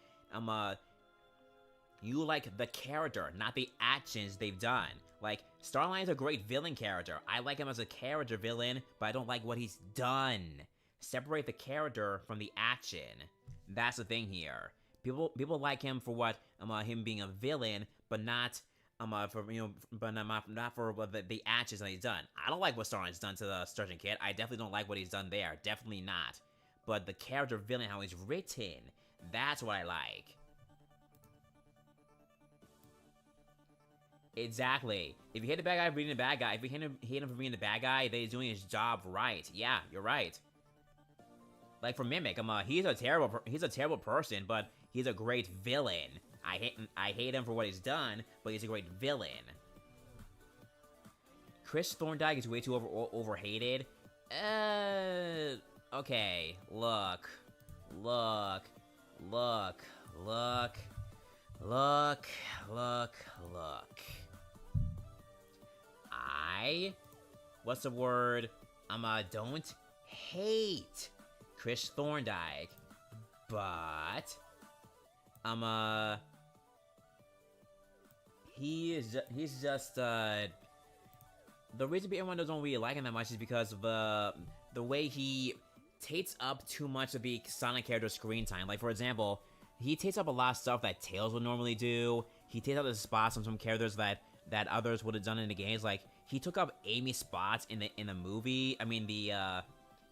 Speaker 1: you like the character, not the actions they've done. Like, Starline's a great villain character. I like him as a character villain, but I don't like what he's done. Separate the character from the action. That's the thing here. People like him for what him being a villain, but not for not for what the actions that he's done. I don't like what Starline's done to the Sturgeon Kid. I definitely don't like what he's done there. Definitely not. But the character villain, how he's written, that's what I like. Exactly. If you hate the bad guy for being the bad guy, if you hate him for being the bad guy, then he's doing his job right. Yeah, you're right. Like for Mimic, he's a terrible person, but he's a great villain. I hate him for what he's done, but he's a great villain. Chris Thorndike is way too overhated. Okay, look. What's the word? Don't hate Chris Thorndike, but he's just the reason everyone doesn't really like him that much is because of the way he takes up too much of the Sonic character screen time. Like, for example, he takes up a lot of stuff that Tails would normally do. He takes up the spots on some characters that others would have done in the games. Like, he took up Amy's spots in the movie. I mean, the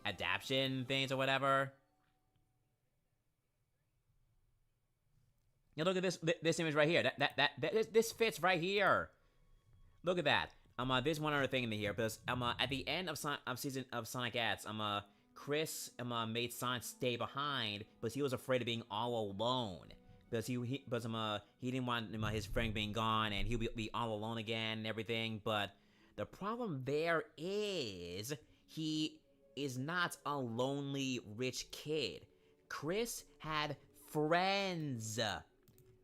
Speaker 1: adaptation things or whatever. Yeah, look at this image right here. This fits right here. Look at that. There's one other thing in here because at the end of season of Sonic X, Chris made Sonic stay behind because he was afraid of being all alone because he didn't want his friend being gone and he'll be all alone again and everything. But the problem there is he is not a lonely rich kid. Chris had friends.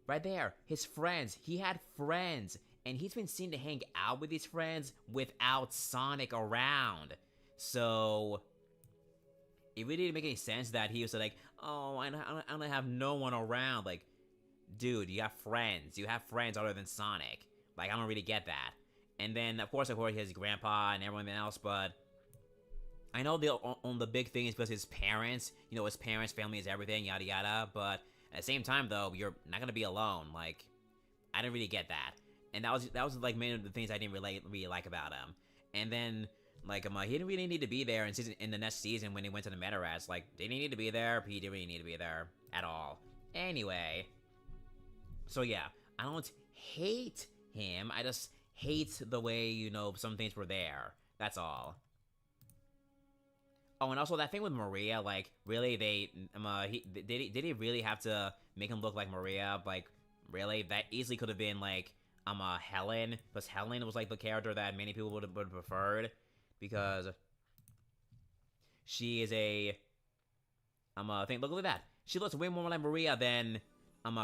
Speaker 1: Right there, his friends. He had friends. And he's been seen to hang out with his friends without Sonic around. So it really didn't make any sense that he was like, oh, I don't have no one around. Like, dude, you have friends. You have friends other than Sonic. Like, I don't really get that. And then, of course, his grandpa and everyone else, but I know the big thing is because his parents, his parents' family is everything, yada yada, but at the same time, though, you're not gonna be alone. Like, I didn't really get that. And that was like many of the things I didn't really like about him. And then, like, he didn't really need to be there in the next season when he went to the Meta Rats. Like, they didn't need to be there. He didn't really need to be there at all. Anyway. So, yeah. I don't hate him. I just hate the way, some things were there. That's all. Oh, and also that thing with Maria, like, really, did he really have to make him look like Maria? Like, really? That easily could have been, like, Helen, because Helen was, like, the character that many people would have preferred, because she is a, look at that. She looks way more like Maria than,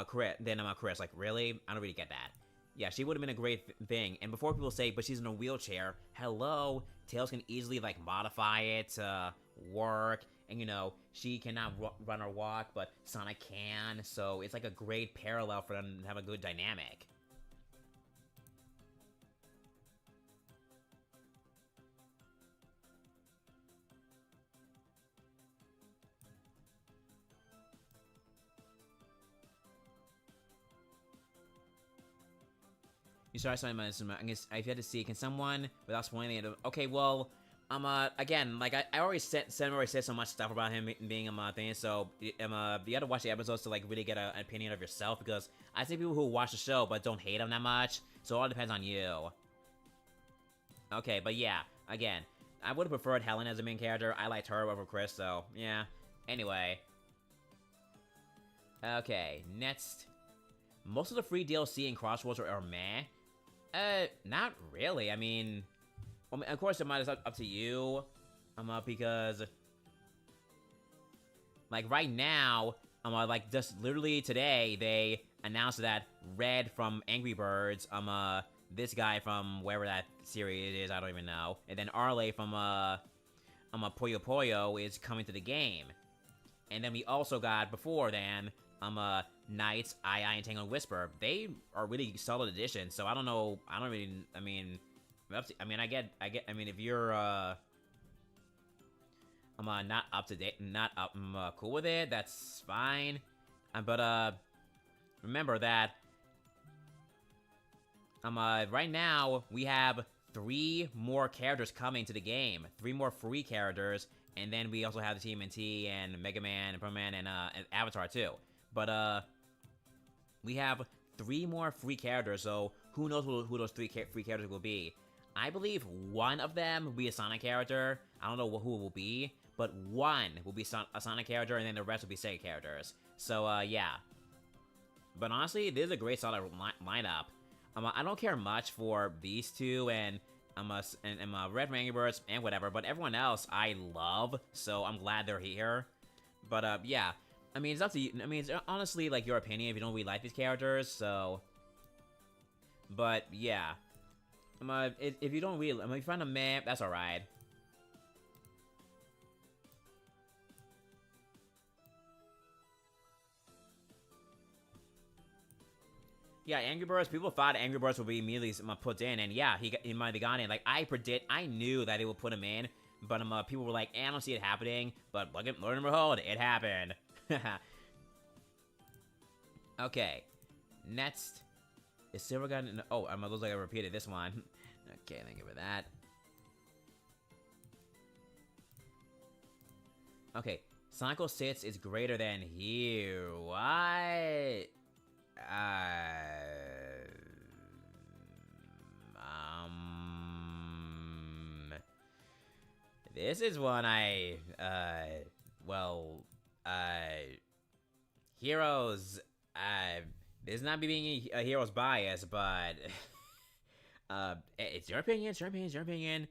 Speaker 1: Chris. Like, really? I don't really get that. Yeah, she would have been a great thing. And before people say, but she's in a wheelchair, hello, Tails can easily, like, modify it to work, and, she cannot run or walk, but Sonic can, so it's, like, a great parallel for them to have a good dynamic. You started something about this. I guess I've had to see. Can someone, without spoiling it? Okay, well, again, like I already said so much stuff about him being a thing. So, you have to watch the episodes to like really get an opinion of yourself, because I see people who watch the show but don't hate him that much. So it all depends on you. Okay, but yeah, again, I would have preferred Helen as a main character. I liked her over Chris, so yeah. Anyway. Okay, next. Most of the free DLC in Crossroads are meh. Not really. I mean, of course, it might be up to you. Because, like, right now, like, just literally today, they announced that Red from Angry Birds, this guy from wherever that series is, I don't even know, and then Arle from, Puyo Puyo is coming to the game. And then we also got, before then, Knights, I and Tangled Whisper. They are really solid additions, so I don't know, I mean, if you're, not up to date, cool with it, that's fine. But, remember that, right now, we have 3 more characters coming to the game. 3 more free characters, and then we also have the TMNT and Mega Man and Pro Man and Avatar too. But, we have 3 more free characters, so who knows who those 3 free characters will be. I believe one of them will be a Sonic character. I don't know who it will be, but one will be a Sonic character, and then the rest will be Sega characters. So, yeah. But honestly, this is a great solid lineup. I don't care much for these 2 and Red Angry Birds and whatever, but everyone else I love, so I'm glad they're here. But, yeah. I mean, it's up to you. I mean, it's honestly, like, your opinion if you don't really like these characters, so... But, yeah. If you don't really... if you find a meh, that's alright. Yeah, Angry Birds. People thought Angry Birds would be immediately put in, and yeah, he might have gone in. Like I knew that they would put him in, but people were like, I don't see it happening. But look at Lord and Behold, it happened. Okay, next is Silver Gun. Oh, it looks like I repeated this one. Okay, thank you for that. Okay, Sonic 06 is greater than here. What? This is one Heroes, this is not me being a Heroes bias, but, it's your opinion, it's your opinion.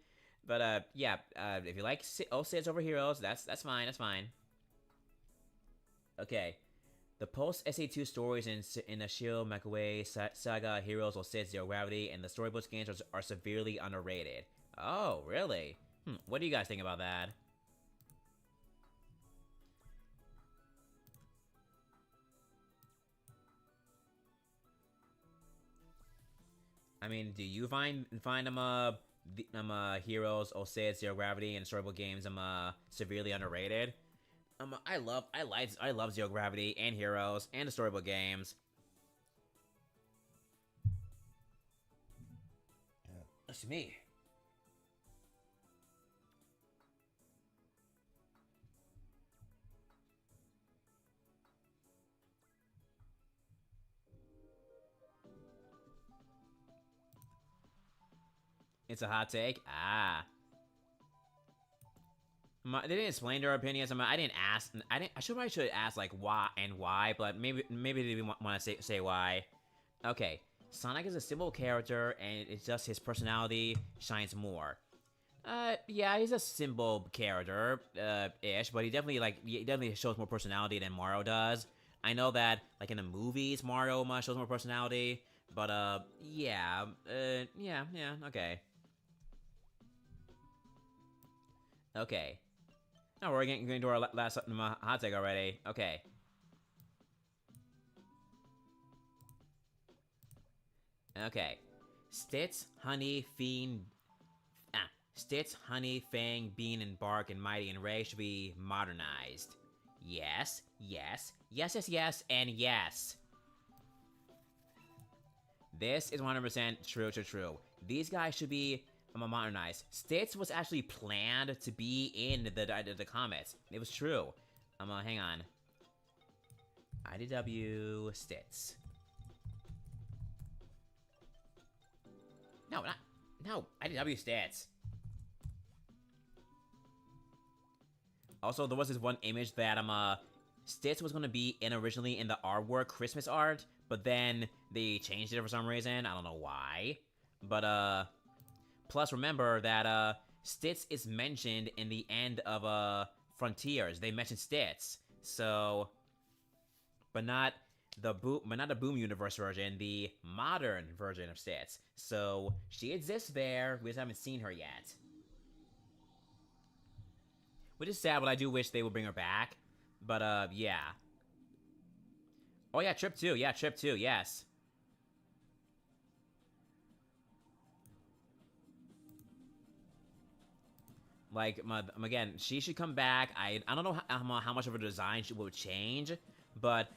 Speaker 1: But, yeah, if you like 06 over Heroes, that's fine, that's fine. Okay. The post-SA2 stories in the Shield Mekaway Saga Heroes 06 Zero Gravity and the Storybook games are severely underrated. Oh, really? What do you guys think about that? I mean, do you find Heroes 06 Zero Gravity and Storybook games severely underrated? I love Zero Gravity and Heroes and the Storybook games. That's me. It's a hot take. They didn't explain their opinions. I didn't ask. I should ask like why, but maybe they didn't want to say why. Okay, Sonic is a simple character, and it's just his personality shines more. Yeah, he's a simple character, ish, but he definitely shows more personality than Mario does. I know that, like in the movies, Mario shows more personality, but yeah, okay. Okay. Oh, we're going to our last hot take already. Okay. Okay. Stitz, Honey, Stitz, Honey, Fang, Bean, and Bark, and Mighty and Ray should be modernized. Yes, yes, yes, yes, yes, and yes. This is 100% true. These guys should be modernized. Stitz was actually planned to be in the comics. It was true. Hang on. IDW Stitz. No, IDW Stitz. Also, there was this one image that Stitz was gonna be in originally in the artwork Christmas art, but then they changed it for some reason. I don't know why. But plus remember that Stitz is mentioned in the end of Frontiers. They mentioned Stitz. So but not the Boom Universe version, the modern version of Stitz. So she exists there. We just haven't seen her yet. Which is sad, but I do wish they would bring her back. But, yeah. Oh, yeah, Trip 2. Yeah, Trip 2, yes. Like, again, she should come back. I don't know how much of her design she will change, but,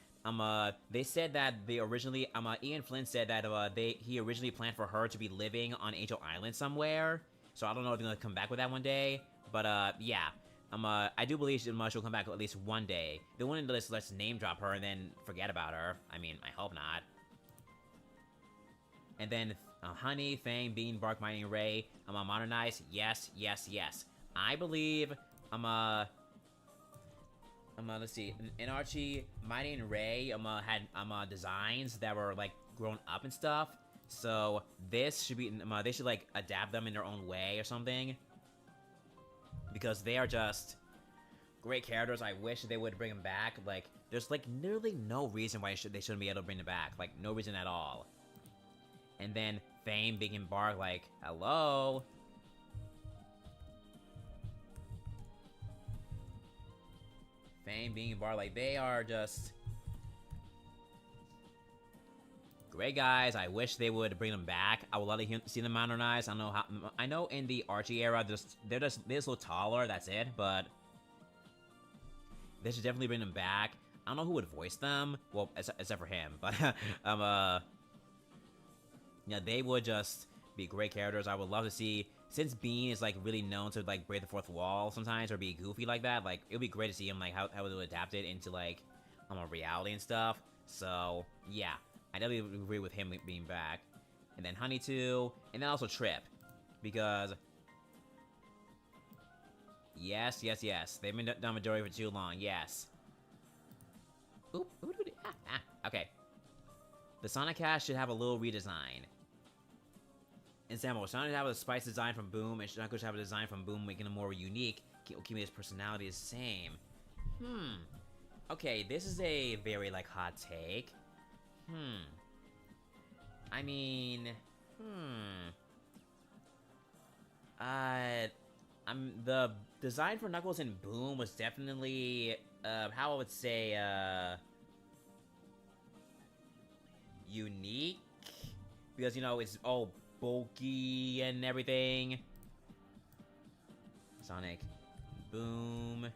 Speaker 1: they said that they originally, Ian Flynn said that, he originally planned for her to be living on Angel Island somewhere. So I don't know if they're gonna come back with that one day. But, yeah. I do believe she'll come back at least one day. They wouldn't let's name drop her and then forget about her. I mean, I hope not. And then, Honey, Fang, Bean, Bark, Mighty, and Ray, modernized. Yes, yes, yes. I believe, let's see. In Archie, Mighty and Ray, had, designs that were, like, grown up and stuff. So, this should be, they should, like, adapt them in their own way or something. Because they are just great characters. I wish they would bring them back. Like, there's, like, literally no reason why they shouldn't be able to bring them back. Like, no reason at all. And then Fame, Big, and Bark, like, hello? Fame, Big, and Bark, like, they are just great guys. I wish they would bring them back. I would love to see them modernized. I don't know how. I know in the Archie era, they're just a little taller. That's it. But they should definitely bring them back. I don't know who would voice them. Well, except for him. But yeah, they would just be great characters. I would love to see, since Bean is like really known to like break the fourth wall sometimes or be goofy like that. Like it would be great to see him like how it would adapt it into like a reality and stuff. So yeah, I definitely agree with him being back. And then Honey too, and then also Trip, because yes, they've been done majority for too long. Yes. Oop, okay. The Sonic cast should have a little redesign. Example, Sonic should have a spice design from Boom, and Sonic should have a design from Boom, making him more unique, keeping his personality the same. Okay, this is a very, like, hot take. I mean, the design for Knuckles and Boom was definitely, how I would say, unique, because, you know, it's all bulky and everything. Sonic, Boom.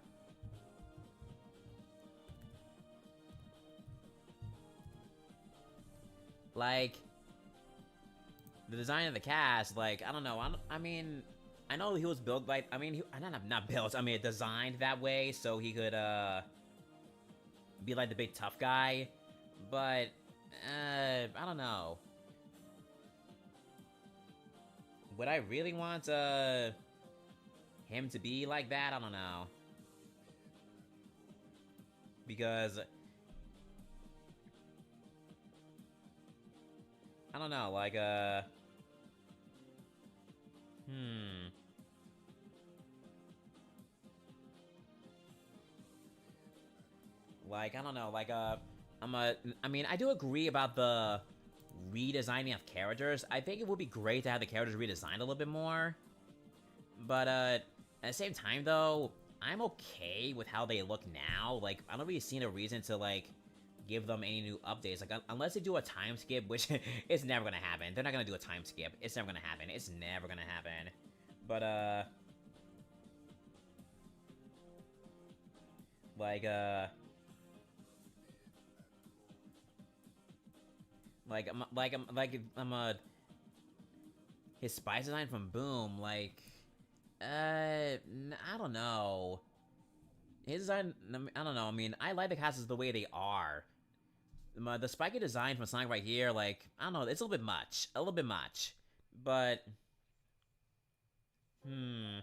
Speaker 1: Like, the design of the cast, like, I don't know, I mean, I know he was built like, I mean, not built, I mean, designed that way so he could, be like the big tough guy, but, I don't know. Would I really want, him to be like that? I don't know. Because I don't know, like, like, I don't know, like, I mean, I do agree about the redesigning of characters. I think it would be great to have the characters redesigned a little bit more. But, at the same time, though, I'm okay with how they look now. Like, I don't really see a reason to, like, give them any new updates. Like, unless they do a time skip, which it's never gonna happen. They're not gonna do a time skip. It's never gonna happen. It's never gonna happen. But, like, his spice design from Boom, like, I don't know. His design, I don't know, I mean, I like the castles the way they are. The spiky design from Sonic right here, like, I don't know, it's a little bit much. A little bit much. But, I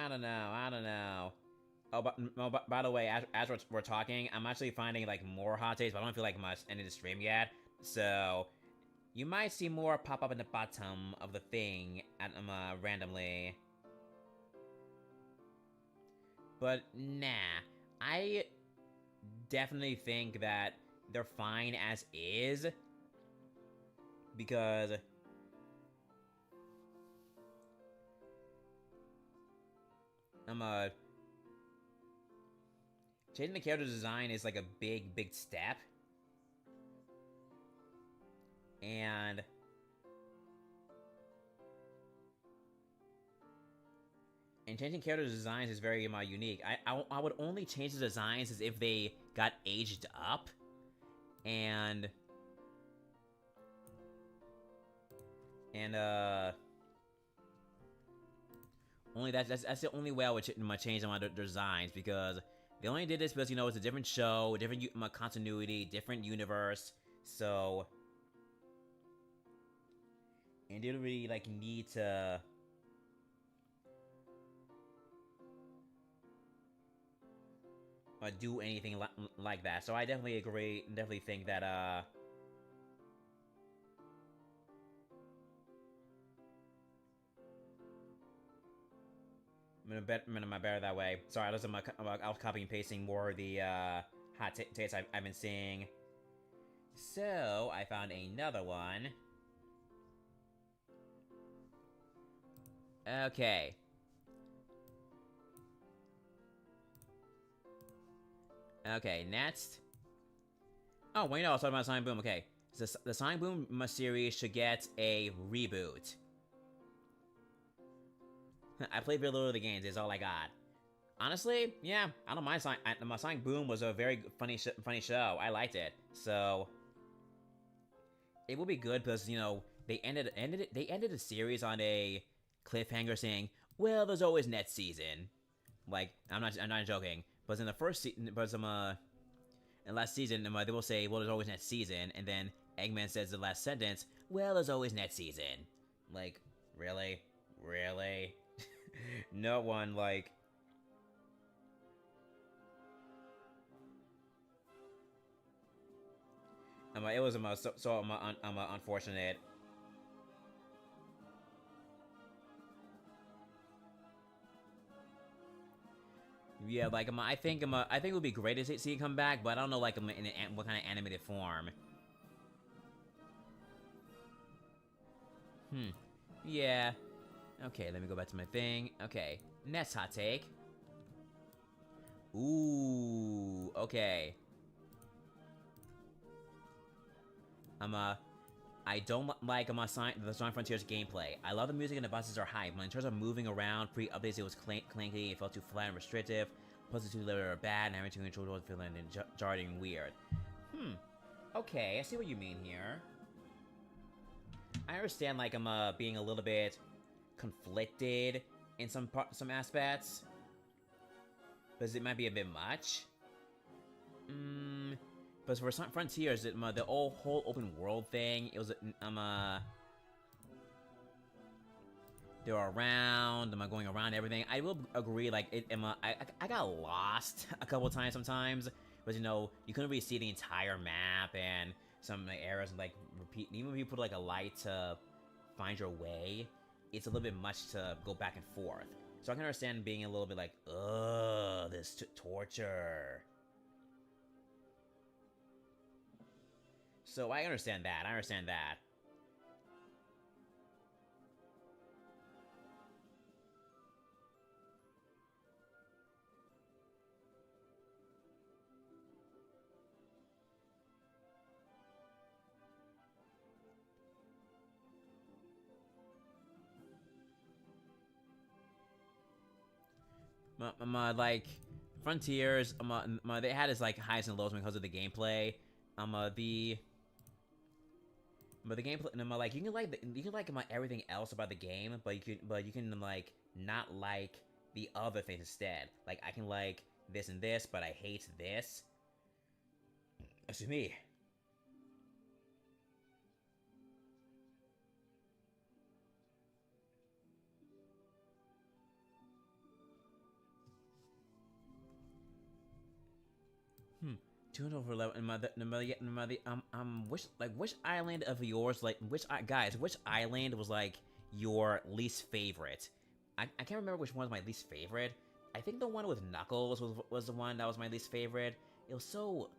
Speaker 1: don't know. Oh, by the way, as we're talking, I'm actually finding, like, more hot takes, but I don't feel like much ending the stream yet. So, you might see more pop up in the bottom of the thing at, randomly. But, nah. I definitely think that they're fine as is. Because changing the character design is like a big step. And changing character designs is very unique. I would only change the designs as if they got aged up. And only that's the only way I would change them on their designs, because they only did this because, you know, it's a different show, different continuity, different universe, so and they didn't really like need to do anything like that. So I definitely agree, definitely think that I'm better that way. Sorry, I was copying and pasting more of the hot takes I've been seeing. So I found another one. Okay. Okay, next. Oh, wait, no, I was talking about Sonic Boom. Okay, so the Sonic Boom series should get a reboot. I played very little of the games. Is all I got. Honestly, yeah, I don't mind Sonic Boom was a very funny show. I liked it. So it would be good because, you know, they ended the series on a cliffhanger saying, "Well, there's always next season." Like, I'm not joking. But in the first season, in last season, they will say, "Well, there's always next season," and then Eggman says the last sentence, "Well, there's always next season." Like, really? No one, like... it was unfortunate. Yeah, like I think it would be great to see it come back, but I don't know like in what kind of animated form. Yeah. Okay, let me go back to my thing. Okay, next hot take. Ooh. Okay. I don't like the Sonic Frontiers gameplay. I love the music and the bosses are hype, but in terms of moving around, pre-updates it was clanky, it felt too flat and restrictive, puzzles too limited or bad, and having to control was feeling jarring and weird. Okay, I see what you mean here. I understand, like, I'm being a little bit conflicted in some aspects, because it might be a bit much. But for Sonic Frontiers, the whole open world thing, it was, they're around, going around everything. I will agree, like, I got lost a couple times sometimes, but, you know, you couldn't really see the entire map, and some areas, like, repeat, even if you put, like, a light to find your way, it's a little bit much to go back and forth. So I can understand being a little bit like, ugh, this torture. So I understand that. Like, Frontiers, they had its, like, highs and lows because of the gameplay. But the gameplay, like, you can like everything else about the game, but you can like not like the other things instead. Like, I can like this and this, but I hate this. Excuse me. Tune over level. Which island of yours, like, which island was like your least favorite? I can't remember which one was my least favorite. I think the one with Knuckles was the one that was my least favorite. It was so...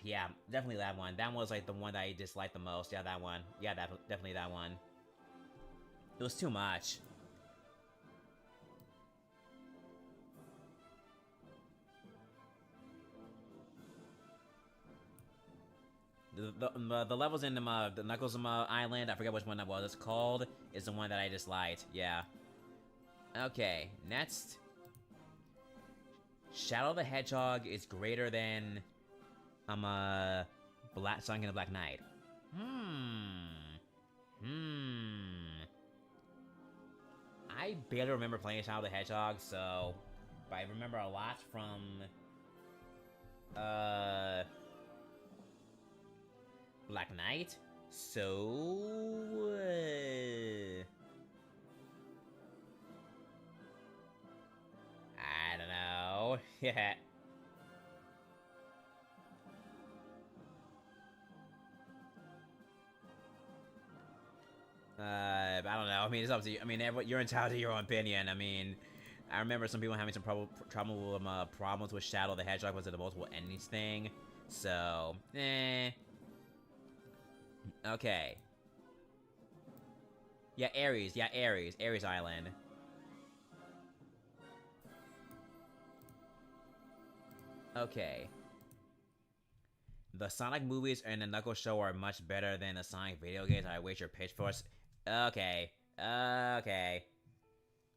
Speaker 1: yeah, definitely that one. That one was, like, the one that I disliked the most. Yeah, that one. Yeah, definitely that one. It was too much. The levels in the Knuckles Island, I forget which one that was. It's called, is the one that I disliked. Yeah. Okay, next. Shadow the Hedgehog is greater than Sonic and the Black Knight. I barely remember playing Shadow the Hedgehog, so, but I remember a lot from Black Knight. So I don't know. Yeah. I don't know. I mean, it's up to you. I mean, you're entitled to your own opinion. I mean, I remember some people having some problems with Shadow the Hedgehog was it the multiple endings thing. So, okay. Yeah, Ares. Yeah, Ares. Ares Island. Okay. The Sonic movies and the Knuckles show are much better than the Sonic video games. I wait your pitch for us. Okay. Okay.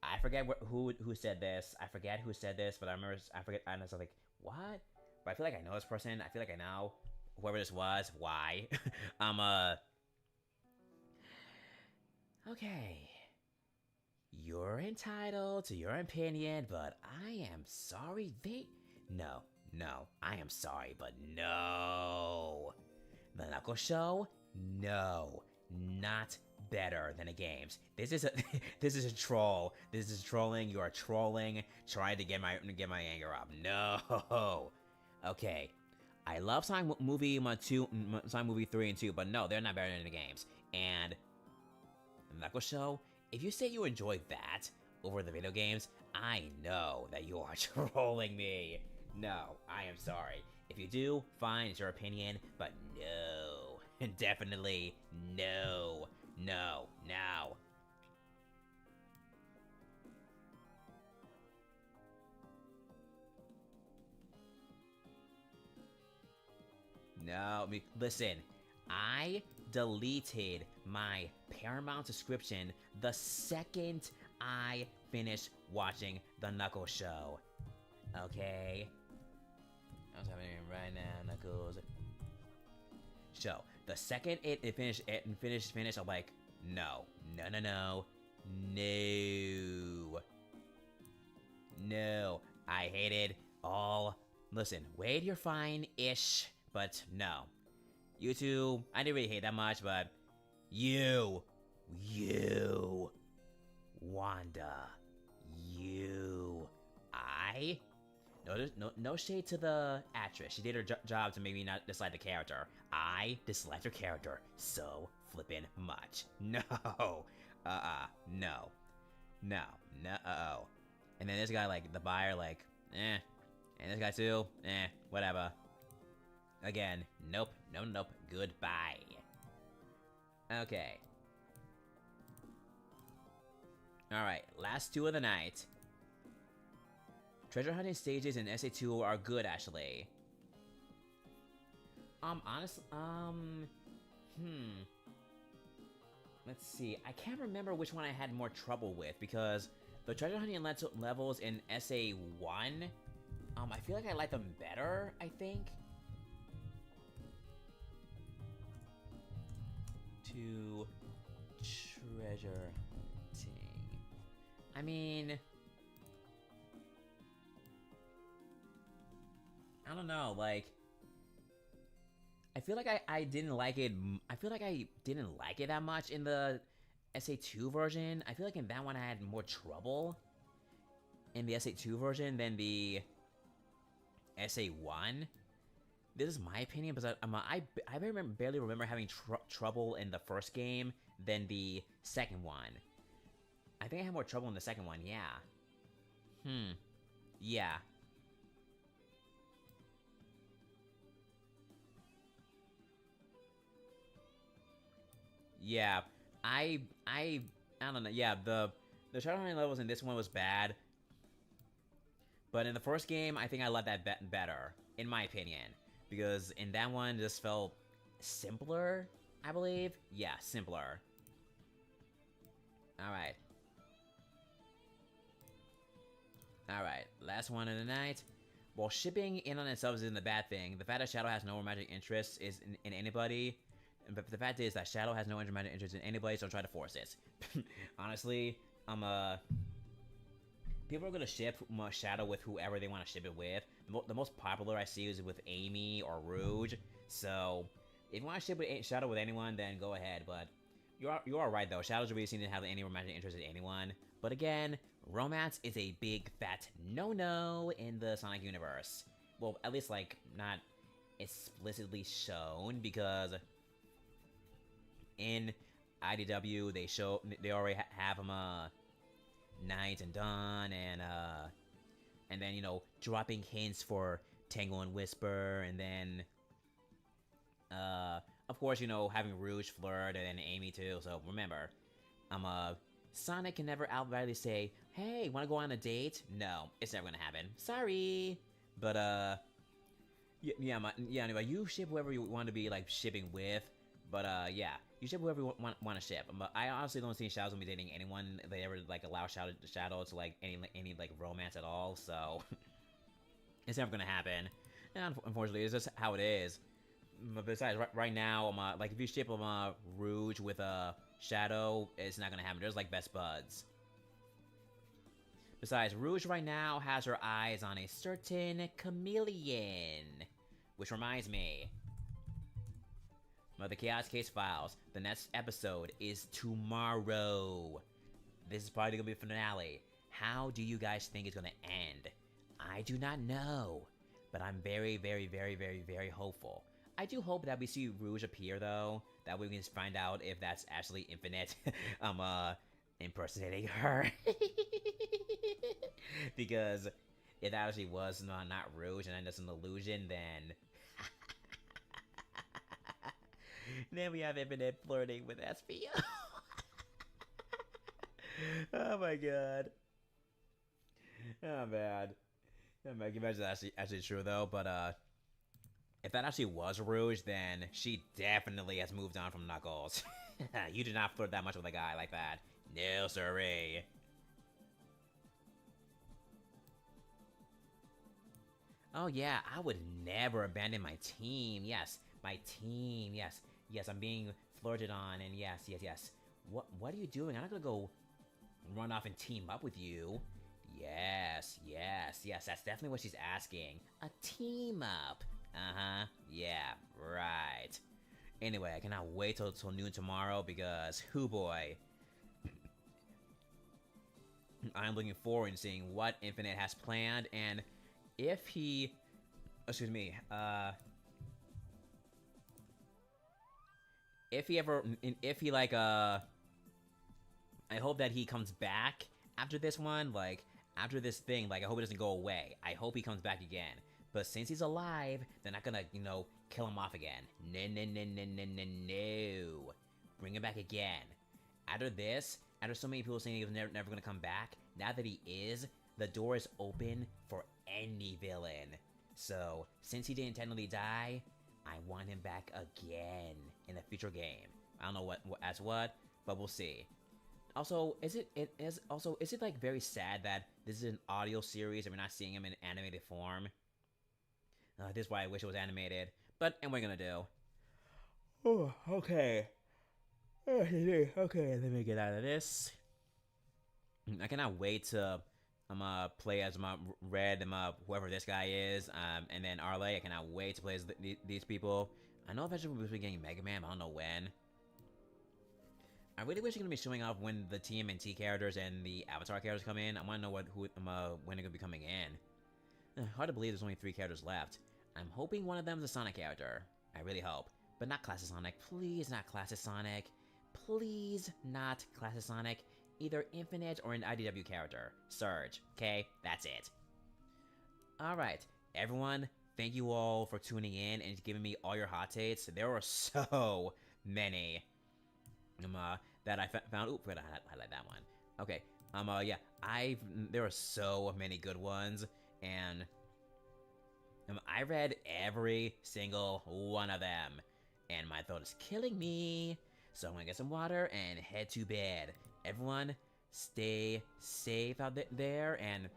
Speaker 1: I forget who said this. I forget who said this, but I remember. I forget. I was like, what? But I feel like I know this person. I feel like I know whoever this was. Why? Okay. You're entitled to your opinion, but I am sorry No, no, I am sorry, but no. The Knuckles Show? No. Not better than the games. This is a this is a troll. This is trolling. You are trolling, trying to get my anger up. No. Okay. I love Sonic movie 3 and 2, but no, they're not better than the games. And the Knuckles Show, if you say you enjoy that over the video games, I know that you are trolling me. No, I am sorry. If you do, fine, it's your opinion, but no. Definitely no. No. No. No, listen, I deleted my Paramount subscription the second I finished watching the Knuckles Show. Okay? I'm having it right now, Knuckles Show. The second it finished, I'm like, no. No. I hated all. Listen, Wade, you're fine-ish, but no. You two, I didn't really hate that much, but you, Wanda, no shade to the actress. She did her job to make me not dislike the character. I disliked her character so flippin' much. No, no. And then this guy, like, the buyer, like, eh. And this guy too, eh, whatever. Again, nope, goodbye. Okay. Alright, last two of the night. Treasure hunting stages in SA2 are good, actually. Honestly, let's see. I can't remember which one I had more trouble with, because the treasure hunting levels in SA1, I feel like I like them better, I think. To treasure hunting. I mean, I don't know, like, I feel like I didn't like it. I feel like I didn't like it that much in the SA2 version. I feel like in that one I had more trouble in the SA2 version than the SA1. This is my opinion, but I barely remember having trouble in the first game than the second one. I think I had more trouble in the second one, yeah. Yeah. Yeah, I don't know. Yeah, the treasure hunting levels in this one was bad, but in the first game, I think I liked that better, in my opinion, because in that one, it just felt simpler, I believe. Yeah, simpler. All right. All right, last one of the night. While shipping in on itself isn't a bad thing, the fact that Shadow has no romantic interest in anybody. But the fact is that Shadow has no romantic interest in anybody, so don't try to force it. Honestly, people are gonna ship Shadow with whoever they want to ship it with. The most popular I see is with Amy or Rouge. So if you want to ship Shadow with anyone, then go ahead. But you are right though. Shadow's really seen to have any romantic interest in anyone. But again, romance is a big fat no-no in the Sonic universe. Well, at least like not explicitly shown, because in IDW they already have him Knight and Dawn, and then, you know, dropping hints for Tangle and Whisper, and then of course, you know, having Rouge flirt, and then Amy too. So remember, Sonic can never outrightly say, hey, wanna go on a date? No, it's never gonna happen. Sorry. But Yeah, anyway, you ship whoever you want to be, like, shipping with. But, yeah. You ship whoever you want to ship. But I honestly don't see Shadow's gonna be dating anyone. They ever, like, allow Shadow to, like, any like, romance at all. So, it's never gonna happen. And unfortunately, it's just how it is. But besides, right now, like, if you ship Rouge with a Shadow, it's not gonna happen. There's, like, best buds. Besides, Rouge right now has her eyes on a certain chameleon. Which reminds me, the Chaos Case Files, the next episode is tomorrow. This is probably gonna be the finale. How do you guys think it's gonna end? I do not know, but I'm very, very, very, very, very hopeful. I do hope that we see Rouge appear, though. That way we can just find out if that's actually Infinite. Impersonating her. Because if that actually was not Rouge and just an illusion, then... then we have Infinite flirting with SPO. Oh my god. Oh man. Oh man, imagine that's actually true though, but if that actually was Rouge, then she definitely has moved on from Knuckles. You did not flirt that much with a guy like that. No, sirree. Oh yeah, I would never abandon my team. Yes, my team. Yes, yes, I'm being flirted on, and yes, yes, yes. What are you doing? I'm not gonna go run off and team up with you. Yes, yes, yes, that's definitely what she's asking. A team up. Uh-huh, yeah, right. Anyway, I cannot wait till noon tomorrow because, hoo boy. I'm looking forward to seeing what Infinite has planned, and if he... Excuse me, if he, like, I hope that he comes back after this one, like, after this thing, like, I hope it doesn't go away. I hope he comes back again. But since he's alive, they're not gonna, you know, kill him off again. No, no, no, no, no, no, no. Bring him back again. After this, after so many people saying he was never gonna come back, now that he is, the door is open for any villain. So, since he didn't technically die, I want him back again in a future game. I don't know what but we'll see. Also, is it like very sad that this is an audio series and we're not seeing him in animated form? This is why I wish it was animated. But, and we're gonna do. Oh, okay. Okay, let me get out of this. I cannot wait to play as Red and whoever this guy is, and then Arle. I cannot wait to play as these people. I know eventually we'll be getting Mega Man, but I don't know when. I really wish you're gonna be showing off when the TMNT characters and the Avatar characters come in. I want to know when they're gonna be coming in. Hard to believe there's only 3 characters left. I'm hoping one of them is a Sonic character. I really hope. But not Classic Sonic. Please not Classic Sonic. Please not Classic Sonic. Either Infinite or an IDW character. Surge. Okay? That's it. Alright. Everyone, thank you all for tuning in and giving me all your hot takes. There were so many. That I found. Oop, I highlight that one. Okay. Yeah. There were so many good ones. And I read every single one of them, and my throat is killing me. So I'm gonna get some water and head to bed. Everyone, stay safe out there. And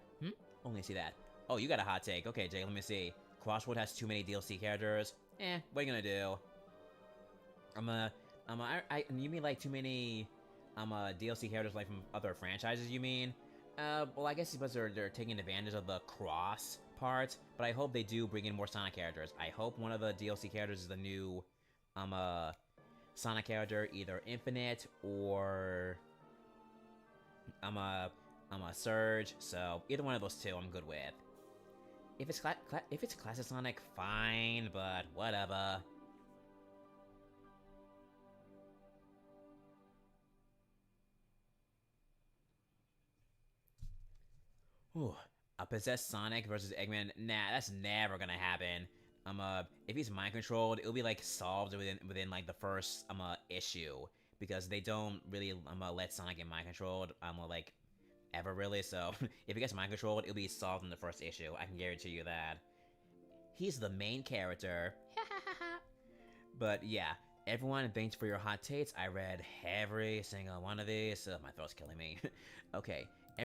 Speaker 1: only see that. Oh, you got a hot take. Okay, Jay. Let me see. Crossroad has too many DLC characters. What are you gonna do? You mean like too many DLC characters like from other franchises? You mean? Well, I guess it's because they're taking advantage of the cross part, but I hope they do bring in more Sonic characters. I hope one of the DLC characters is the new, Sonic character, either Infinite or, Surge. So either one of those two, I'm good with. If it's Classic Sonic, fine, but whatever. Ooh, a possessed Sonic versus Eggman? Nah, that's never gonna happen. If he's mind controlled, it'll be like solved within like the first issue, because they don't really let Sonic get mind controlled like ever really. So if he gets mind controlled, it'll be solved in the first issue. I can guarantee you that. He's the main character. But yeah, everyone, thanks for your hot takes. I read every single one of these. My throat's killing me. Okay,